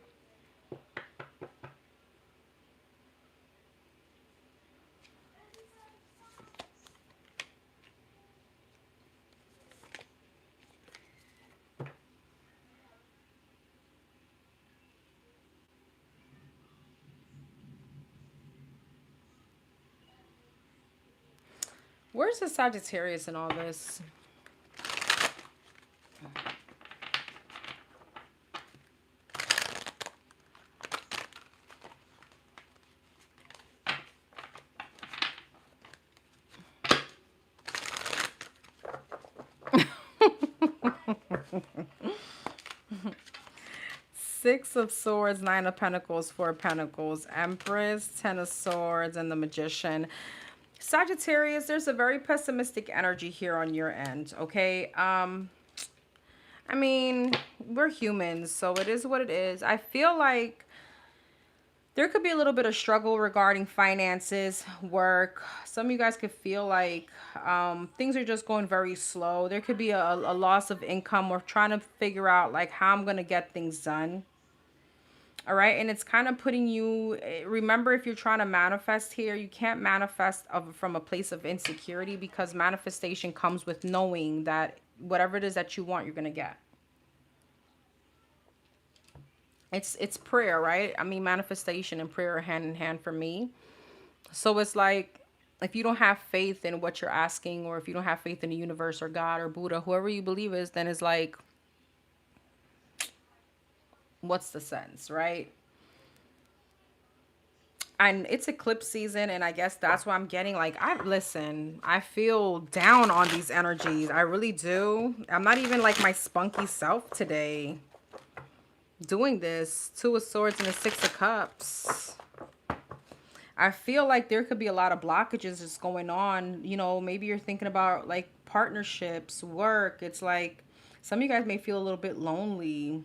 Where's the Sagittarius in all this? Six of Swords, Nine of Pentacles, Four of Pentacles, Empress, Ten of Swords, and the Magician. Sagittarius, there's a very pessimistic energy here on your end, okay? I mean, we're humans, so it is what it is. I feel like there could be a little bit of struggle regarding finances, work. Some of you guys could feel like things are just going very slow. There could be a loss of income. We're trying to figure out like how I'm going to get things done. All right. And it's kind of putting you, remember, if you're trying to manifest here, you can't manifest from a place of insecurity, because manifestation comes with knowing that whatever it is that you want, you're going to get. It's prayer, right? I mean, manifestation and prayer are hand in hand for me. So it's like, if you don't have faith in what you're asking, or if you don't have faith in the universe or God or Buddha, whoever you believe is, then it's like, what's the sense, right? And it's eclipse season, and I guess that's why I'm getting like, I feel down on these energies. I really do. I'm not even like my spunky self today doing this. Two of Swords and the Six of Cups. I feel like there could be a lot of blockages just going on. You know, maybe you're thinking about like partnerships, work. It's like some of you guys may feel a little bit lonely.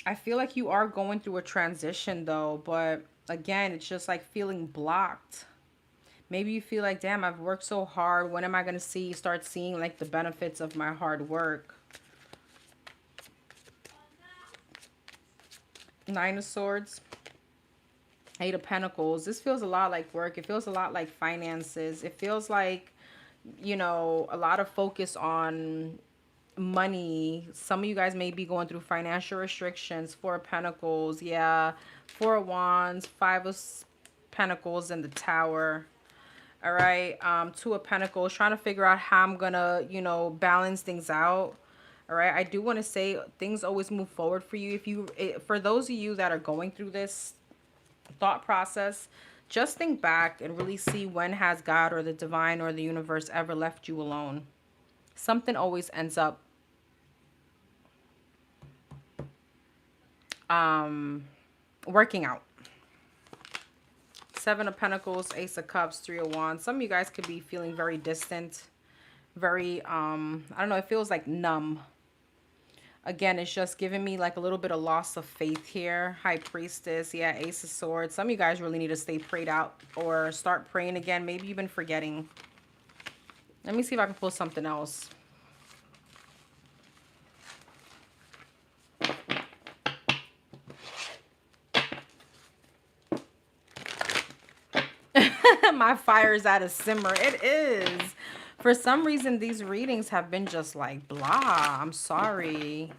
I feel like you are going through a transition though, but again, it's just like feeling blocked. Maybe you feel like, damn, I've worked so hard. When am I going to start seeing like the benefits of my hard work? Nine of Swords. Eight of Pentacles. This feels a lot like work. It feels a lot like finances. It feels like, you know, a lot of focus on money. Some of you guys may be going through financial restrictions. Four of Pentacles. Yeah. Four of Wands. Five of Pentacles and the Tower. All right. Two of Pentacles. Trying to figure out how I'm going to, you know, balance things out. All right. I do want to say things always move forward for you. For those of you that are going through this thought process, just think back and really see, when has God or the divine or the universe ever left you alone? Something always ends up working out. Seven of Pentacles, Ace of Cups, Three of Wands. Some of you guys could be feeling very distant, very I don't know, it feels like numb. Again, it's just giving me like a little bit of loss of faith here. High Priestess. Yeah, Ace of Swords. Some of you guys really need to stay prayed out or start praying again. Maybe you've been forgetting. Let me see if I can pull something else. My fire is at a simmer. It is. For some reason, these readings have been just like blah. I'm sorry.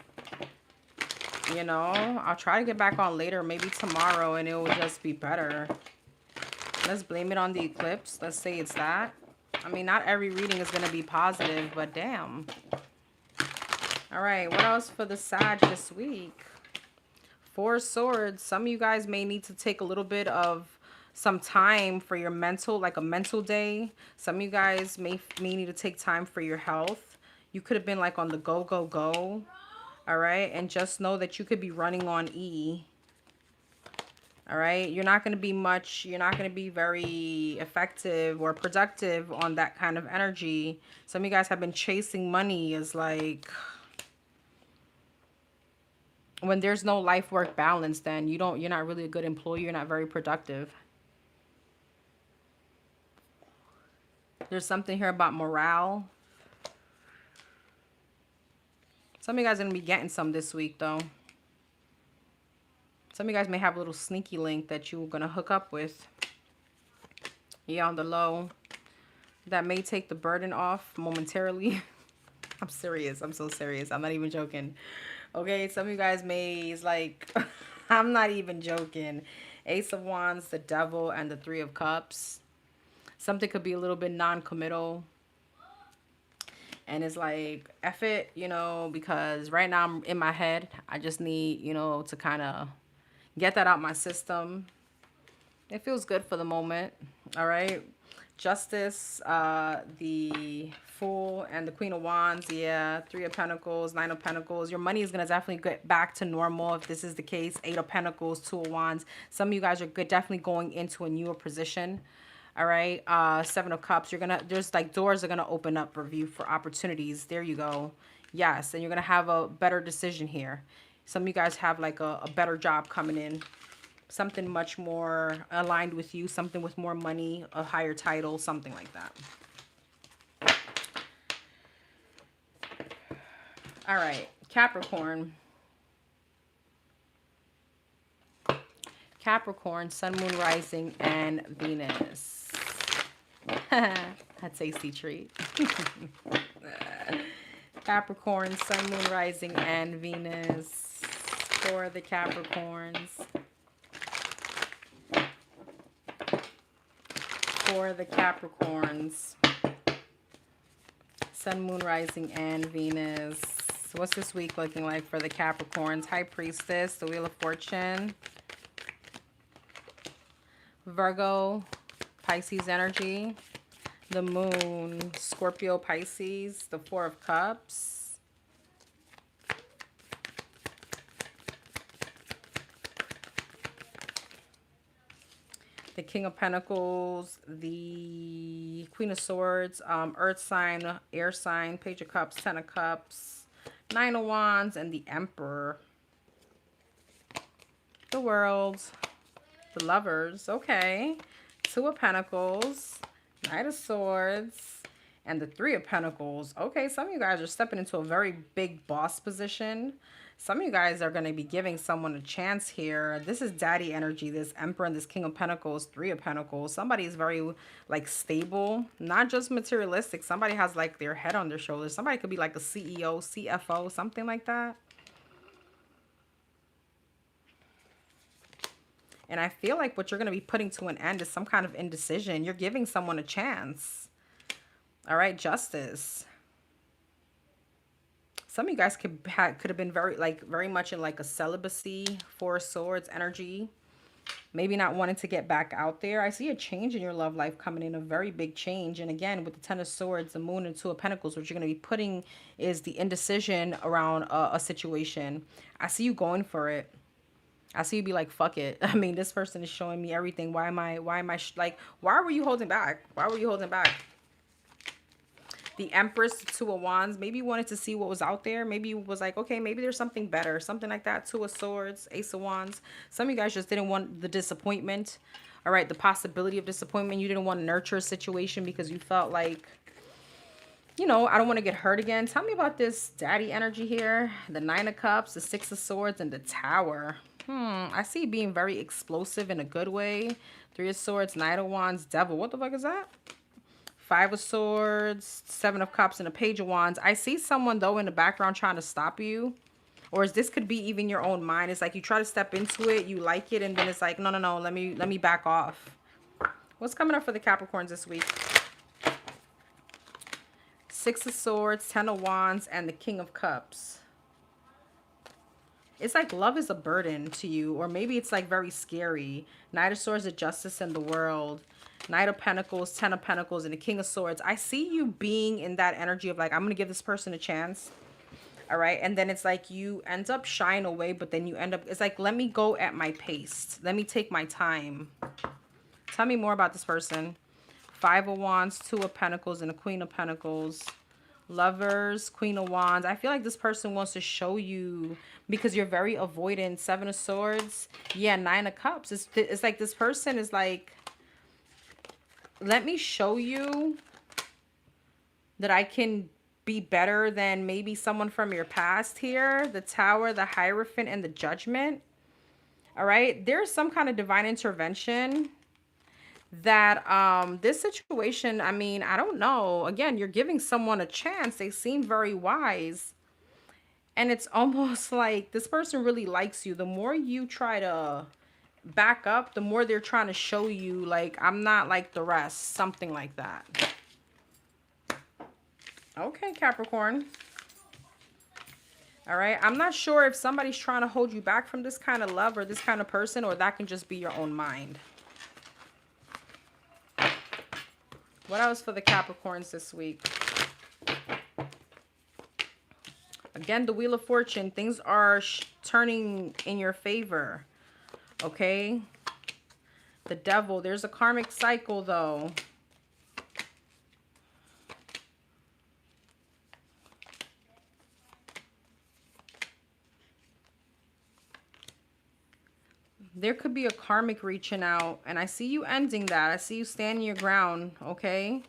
You know, I'll try to get back on later, maybe tomorrow, and it will just be better. Let's blame it on the eclipse. Let's say it's that. I mean, not every reading is going to be positive, but damn. All right, what else for the Sag this week? Four of Swords. Some of you guys may need to take a little bit of some time for your mental, like a mental day. Some of you guys may need to take time for your health. You could have been like on the go, go, go. All right. And just know that you could be running on E. All right. You're not going to be much. You're not going to be very effective or productive on that kind of energy. Some of you guys have been chasing money. Is like, when there's no life work balance, then you're not really a good employee. You're not very productive. There's something here about morale. Some of you guys are going to be getting some this week, though. Some of you guys may have a little sneaky link that you're going to hook up with. Yeah, on the low. That may take the burden off momentarily. I'm serious. I'm so serious. I'm not even joking. Okay, some of you guys may, it's like, I'm not even joking. Ace of Wands, the Devil, and the Three of Cups. Something could be a little bit non-committal. And it's like, F it, you know, because right now I'm in my head. I just need, you know, to kind of get that out my system. It feels good for the moment. All right. Justice, the Fool, and the Queen of Wands. Yeah. Three of Pentacles, Nine of Pentacles. Your money is going to definitely get back to normal if this is the case. Eight of Pentacles, Two of Wands. Some of you guys are definitely going into a newer position. All right. Seven of Cups. There's like doors are going to open up for you for opportunities. There you go. Yes. And you're going to have a better decision here. Some of you guys have like a better job coming in. Something much more aligned with you. Something with more money, a higher title, something like that. All right. Capricorn. Capricorn, Sun, Moon, Rising, and Venus. That's tasty treat. Capricorn, Sun, Moon, Rising, and Venus for the Capricorns. For the Capricorns. Sun, Moon, Rising, and Venus. What's this week looking like for the Capricorns? High Priestess, the Wheel of Fortune. Virgo, Pisces energy. The Moon, Scorpio, Pisces. The Four of Cups. The King of Pentacles. The Queen of Swords. Earth sign, air sign. Page of Cups, Ten of Cups. Nine of Wands, and the Emperor. The World. The Lovers. Okay. Two of Pentacles. Knight of Swords. And the Three of Pentacles. Okay, some of you guys are stepping into a very big boss position. Some of you guys are going to be giving someone a chance here. This is daddy energy, this Emperor and this King of Pentacles, Three of Pentacles. Somebody is very like stable, not just materialistic. Somebody has like their head on their shoulders. Somebody could be like a CEO, CFO, something like that. And I feel like what you're going to be putting to an end is some kind of indecision. You're giving someone a chance. All right, Justice. Some of you guys could have been very much in like a celibacy, Four of Swords energy. Maybe not wanting to get back out there. I see a change in your love life coming in, a very big change. And again, with the Ten of Swords, the Moon, and Two of Pentacles, what you're going to be putting is the indecision around a situation. I see you going for it. I see you be like, fuck it. I mean, this person is showing me everything. Why were you holding back? Why were you holding back? The Empress, Two of Wands. Maybe you wanted to see what was out there. Maybe you was like, okay, maybe there's something better. Something like that. Two of Swords, Ace of Wands. Some of you guys just didn't want the disappointment. All right, the possibility of disappointment. You didn't want to nurture a situation because you felt like, you know, I don't want to get hurt again. Tell me about this daddy energy here. The Nine of Cups, the Six of Swords, and the Tower. I see being very explosive in a good way. Three of Swords, Knight of Wands, Devil. What the fuck is that? Five of Swords, Seven of Cups, and a Page of Wands. I see someone, though, in the background trying to stop you. Or this could be even your own mind. It's like you try to step into it, you like it, and then it's like, no, no, no, let me back off. What's coming up for the Capricorns this week? Six of Swords, Ten of Wands, and the King of Cups. It's like love is a burden to you, or maybe it's like very scary. Knight of Swords, the Justice in the World. Knight of Pentacles, Ten of Pentacles, and the King of Swords. I see you being in that energy of like, I'm going to give this person a chance. All right. And then it's like you end up shying away, but then you end up, it's like, let me go at my pace. Let me take my time. Tell me more about this person. Five of Wands, Two of Pentacles, and a Queen of Pentacles. Lovers, Queen of Wands. I feel like this person wants to show you because you're very avoidant. Seven of Swords. Yeah, Nine of Cups. It's like this person is like, let me show you that I can be better than maybe someone from your past here. The Tower, the Hierophant, and the Judgment. All right. There's some kind of divine intervention that this situation, I mean, I don't know. Again, you're giving someone a chance. They seem very wise. And it's almost like this person really likes you. The more you try to back up, the more they're trying to show you like, I'm not like the rest, something like that. Okay, Capricorn. All right, I'm not sure if somebody's trying to hold you back from this kind of love or this kind of person, or that can just be your own mind. What else for the Capricorns this week? Again, the Wheel of Fortune. Things are turning in your favor. Okay, the Devil. There's a karmic cycle, though. There could be a karmic reaching out, and I see you ending that. I see you standing your ground, okay?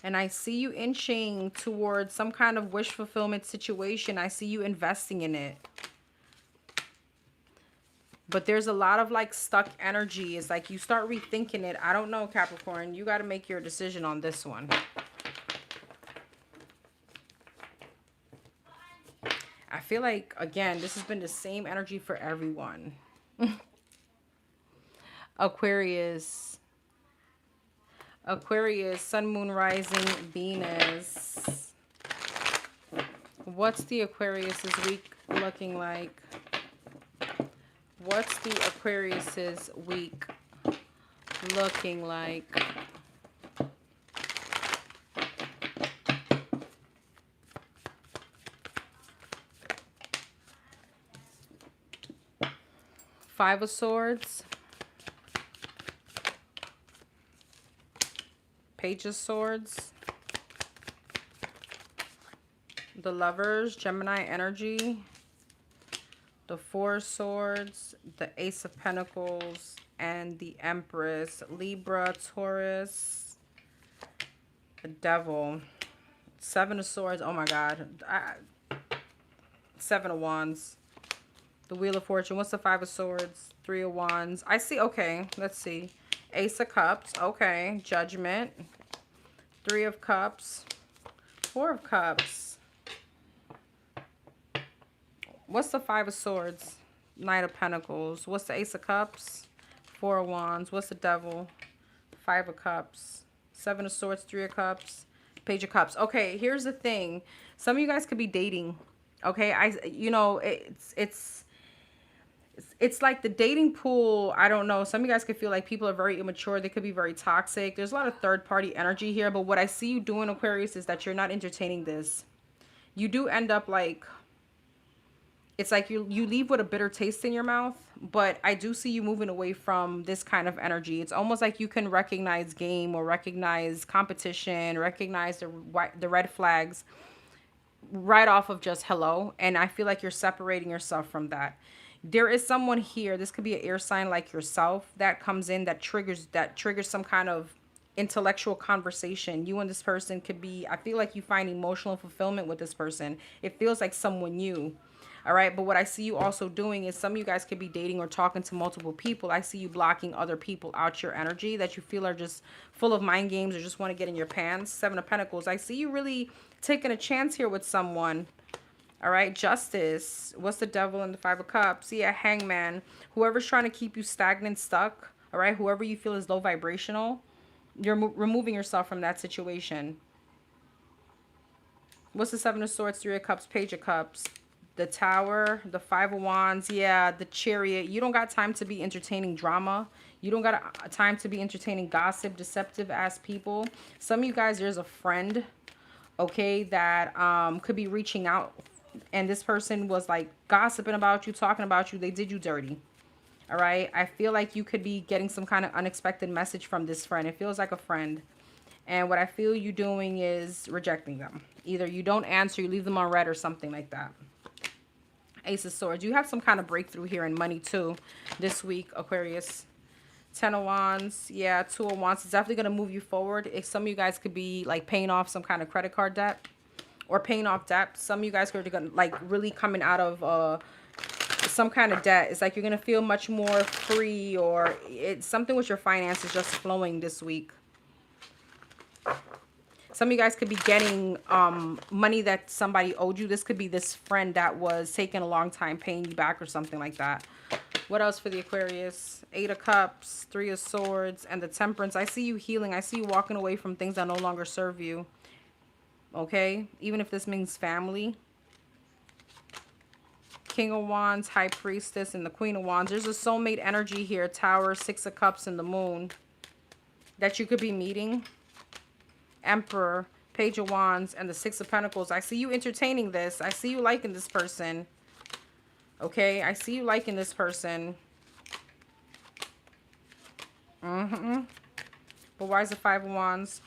And I see you inching towards some kind of wish fulfillment situation. I see you investing in it. But there's a lot of like stuck energy. It's like you start rethinking it. I don't know, Capricorn. You got to make your decision on this one. I feel like, again, this has been the same energy for everyone. Aquarius. Aquarius, Sun, Moon, Rising, Venus. What's the Aquarius's week looking like? What's the Aquarius's week looking like? Five of Swords. Page of Swords. The Lovers, Gemini energy. The Four of Swords, the Ace of Pentacles, and the Empress. Libra, Taurus, the Devil. Seven of Swords. Oh my God. Seven of Wands. The Wheel of Fortune. What's the Five of Swords? Three of Wands. I see. Okay. Let's see. Ace of Cups. Okay. Judgment. Three of Cups. Four of Cups. What's the Five of Swords? Knight of Pentacles. What's the Ace of Cups? Four of Wands. What's the Devil? Five of Cups. Seven of Swords. Three of Cups. Page of Cups. Okay, here's the thing. Some of you guys could be dating. Okay, you know, it's like the dating pool. I don't know. Some of you guys could feel like people are very immature. They could be very toxic. There's a lot of third-party energy here. But what I see you doing, Aquarius, is that you're not entertaining this. You do end up like, it's like you leave with a bitter taste in your mouth. But I do see you moving away from this kind of energy. It's almost like you can recognize game or recognize competition, recognize the red flags right off of just hello. And I feel like you're separating yourself from that. There is someone here, this could be an air sign like yourself, that comes in, that triggers some kind of intellectual conversation. You and this person could be, I feel like you find emotional fulfillment with this person. It feels like someone new. All right. But what I see you also doing is some of you guys could be dating or talking to multiple people. I see you blocking other people out your energy that you feel are just full of mind games or just want to get in your pants. Seven of Pentacles. I see you really taking a chance here with someone. All right. Justice. What's the Devil and the Five of Cups? Yeah. Hangman. Whoever's trying to keep you stagnant, stuck. All right. Whoever you feel is low vibrational, you're removing yourself from that situation. What's the Seven of Swords? Three of Cups. Page of Cups. The Tower, the Five of Wands, yeah, the Chariot. You don't got time to be entertaining drama. You don't got time to be entertaining gossip, deceptive ass people. Some of you guys, there's a friend, okay, that could be reaching out, and this person was like gossiping about you, talking about you. They did you dirty. All right. I feel like you could be getting some kind of unexpected message from this friend. It feels like a friend. And what I feel you doing is rejecting them. Either you don't answer, you leave them on red or something like that. Ace of Swords. You have some kind of breakthrough here in money too this week, Aquarius. Ten of Wands. Yeah, Two of Wands. It's definitely going to move you forward. If some of you guys could be like paying off some kind of credit card debt or paying off debt. Some of you guys are going to like really coming out of some kind of debt. It's like you're going to feel much more free, or it's something with your finances just flowing this week. Some of you guys could be getting money that somebody owed you. This could be this friend that was taking a long time paying you back or something like that. What else for the Aquarius? Eight of Cups, Three of Swords, and the Temperance. I see you healing. I see you walking away from things that no longer serve you. Okay? Even if this means family. King of Wands, High Priestess, and the Queen of Wands. There's a soulmate energy here. Tower, Six of Cups, and the Moon that you could be meeting. Emperor, Page of Wands, and the Six of Pentacles. I see you entertaining this. I see you liking this person. Okay, I see you liking this person. But why is the Five of Wands?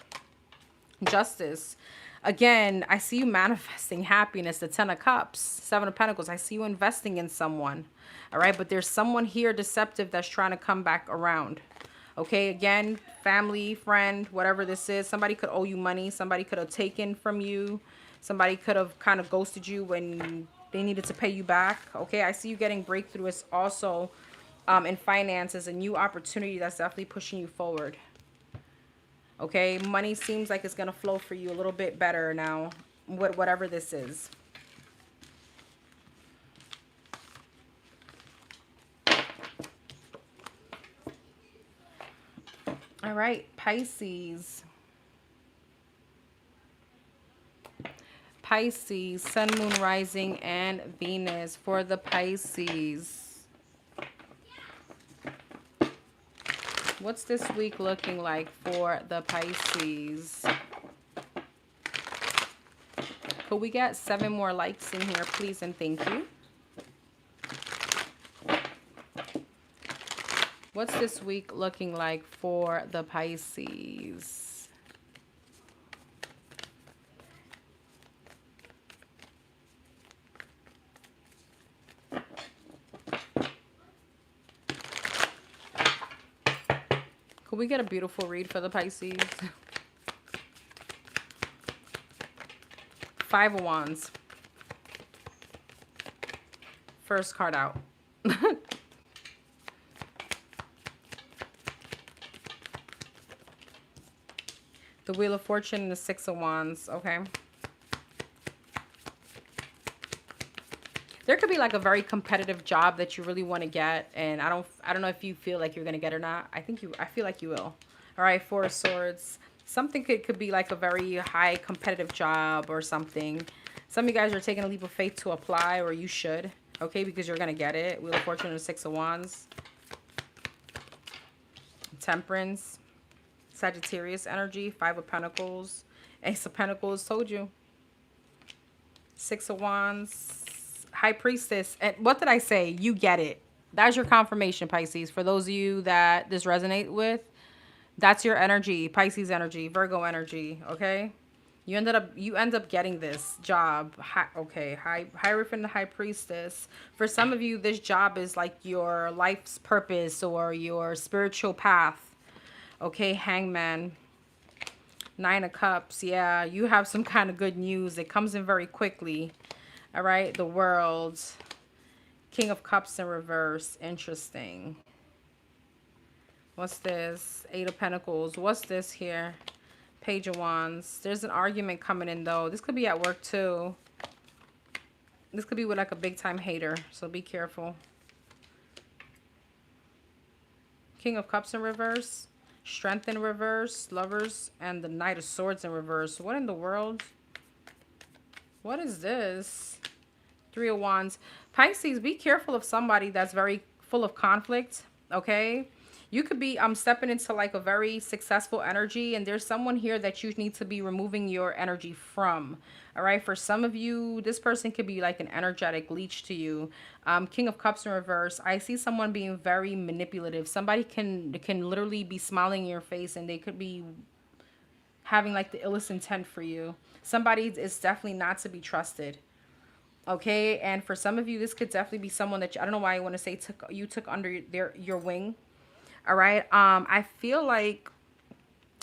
Justice. Again, I see you manifesting happiness. The Ten of Cups, Seven of Pentacles. I see you investing in someone. All right, but there's someone here deceptive that's trying to come back around. Okay, again, family, friend, whatever this is. Somebody could owe you money. Somebody could have taken from you. Somebody could have kind of ghosted you when they needed to pay you back. Okay, I see you getting breakthrough. It's also in finances, a new opportunity that's definitely pushing you forward. Okay, money seems like it's going to flow for you a little bit better now, whatever this is. All right, Pisces. Pisces, Sun, Moon, Rising, and Venus for the Pisces. What's this week looking like for the Pisces? Could we get 7 more likes in here, please, and thank you. What's this week looking like for the Pisces? Could we get a beautiful read for the Pisces? Five of Wands. First card out. The Wheel of Fortune and the Six of Wands. Okay. There could be like a very competitive job that you really want to get, and I don't know if you feel like you're gonna get it or not. I feel like you will. All right, Four of Swords. Something could be like a very high competitive job or something. Some of you guys are taking a leap of faith to apply, or you should. Okay, because you're gonna get it. Wheel of Fortune and the Six of Wands. Temperance. Sagittarius energy. Five of Pentacles. Ace of Pentacles. Told you. Six of Wands. High Priestess. And what did I say? You get it. That's your confirmation, Pisces. For those of you that this resonate with, that's your energy. Pisces energy. Virgo energy. Okay. You end up getting this job. Hierophant, the High Priestess. For some of you, this job is like your life's purpose or your spiritual path. Okay, Hangman. Nine of Cups. Yeah, you have some kind of good news. It comes in very quickly. All right, the World. King of Cups in reverse. Interesting. What's this? Eight of Pentacles. What's this here? Page of Wands. There's an argument coming in, though. This could be at work, too. This could be with, like, a big-time hater, so be careful. King of Cups in reverse. Strength in reverse. Lovers. And the Knight of Swords in reverse. What in the world? What is this? Three of Wands. Pisces, be careful of somebody that's very full of conflict, okay? You could be stepping into like a very successful energy, and there's someone here that you need to be removing your energy from. All right, for some of you, this person could be like an energetic leech to you. King of Cups in reverse. I see someone being very manipulative. Somebody can literally be smiling in your face, and they could be having like the illest intent for you. Somebody is definitely not to be trusted. Okay, and for some of you, this could definitely be someone that I don't know why I want to say you took under your wing. All right. I feel like,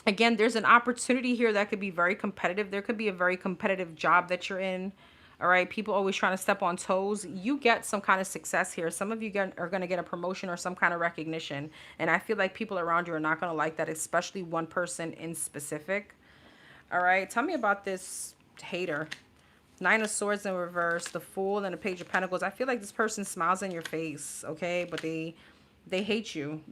again, there's an opportunity here that could be very competitive. There could be a very competitive job that you're in. All right. People always trying to step on toes. You get some kind of success here. Some of you are going to get a promotion or some kind of recognition. And I feel like people around you are not going to like that, especially one person in specific. All right. Tell me about this hater. Nine of Swords in reverse, the Fool, and the Page of Pentacles. I feel like this person smiles in your face, okay? But they hate you.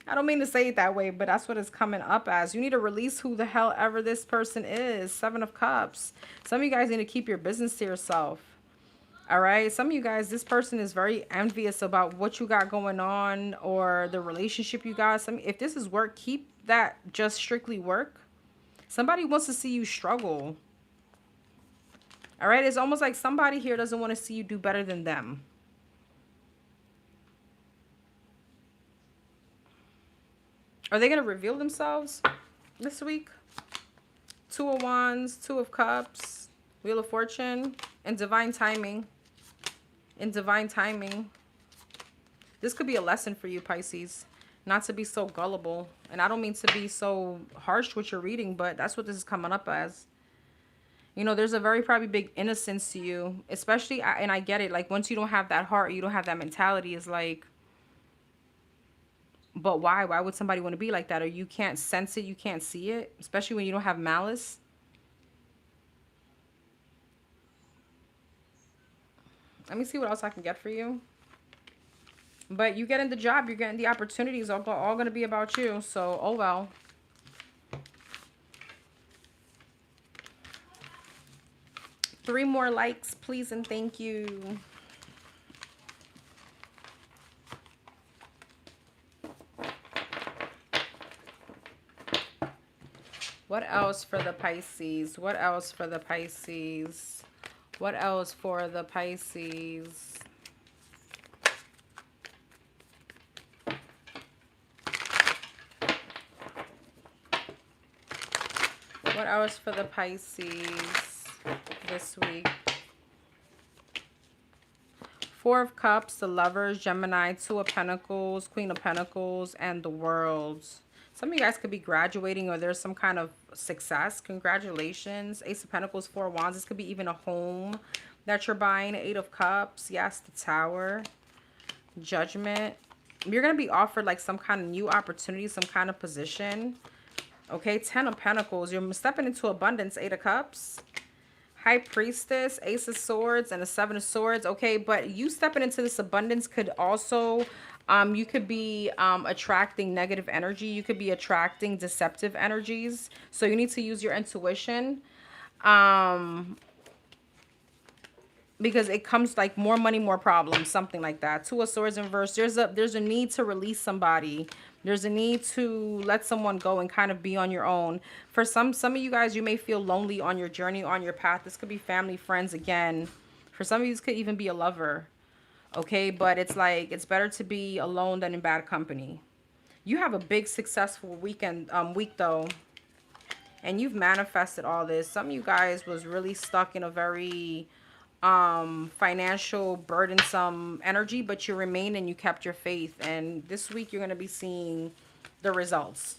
I don't mean to say it that way, but that's what it's coming up as. You need to release who the hell ever this person is. Seven of Cups. Some of you guys need to keep your business to yourself. All right? Some of you guys, this person is very envious about what you got going on or the relationship you got. If this is work, keep that just strictly work. Somebody wants to see you struggle. All right? It's almost like somebody here doesn't want to see you do better than them. Are they going to reveal themselves this week? Two of Wands, Two of Cups, Wheel of Fortune, and Divine Timing. In Divine Timing. This could be a lesson for you, Pisces. Not to be so gullible. And I don't mean to be so harsh with your reading, but that's what this is coming up as. You know, there's a very probably big innocence to you. Especially, and I get it, like once you don't have that heart, you don't have that mentality, it's like, but why? Why would somebody want to be like that? Or you can't sense it, you can't see it, especially when you don't have malice. Let me see what else I can get for you. But you getting the job, you're getting the opportunities, all going to be about you. So, oh well. Three more likes, please, and thank you. What else for the Pisces? What else for the Pisces? What else for the Pisces? What else for the Pisces this week? Four of Cups, the Lovers, Gemini, Two of Pentacles, Queen of Pentacles, and the World. Some of you guys could be graduating or there's some kind of success. Congratulations. Ace of Pentacles, Four of Wands. This could be even a home that you're buying. Eight of Cups. Yes, the Tower. Judgment. You're going to be offered like some kind of new opportunity, some kind of position. Okay, Ten of Pentacles. You're stepping into abundance. Eight of Cups. High Priestess, Ace of Swords, and a Seven of Swords. Okay, but you stepping into this abundance could also, you could be attracting negative energy. You could be attracting deceptive energies. So you need to use your intuition. Because it comes like more money, more problems, something like that. Two of Swords in reverse. There's a need to release somebody. There's a need to let someone go and kind of be on your own. For some of you guys, you may feel lonely on your journey, on your path. This could be family, friends again. For some of you, this could even be a lover. Okay, but it's like it's better to be alone than in bad company. You have a big successful week though. And you've manifested all this. Some of you guys was really stuck in a very financial burdensome energy, but you remained and you kept your faith, and this week you're going to be seeing the results.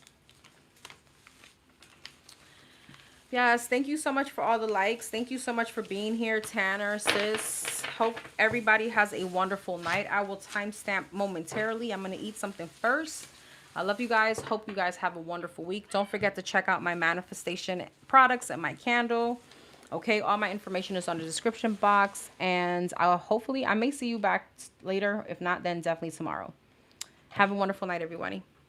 Yes, thank you so much for all the likes. Thank you so much for being here, Tanner, sis. Hope everybody has a wonderful night. I will timestamp momentarily. I'm going to eat something first. I love you guys. Hope you guys have a wonderful week. Don't forget to check out my manifestation products and my candle. Okay, all my information is on the description box, and I may see you back later. If not, then definitely tomorrow. Have a wonderful night, everybody.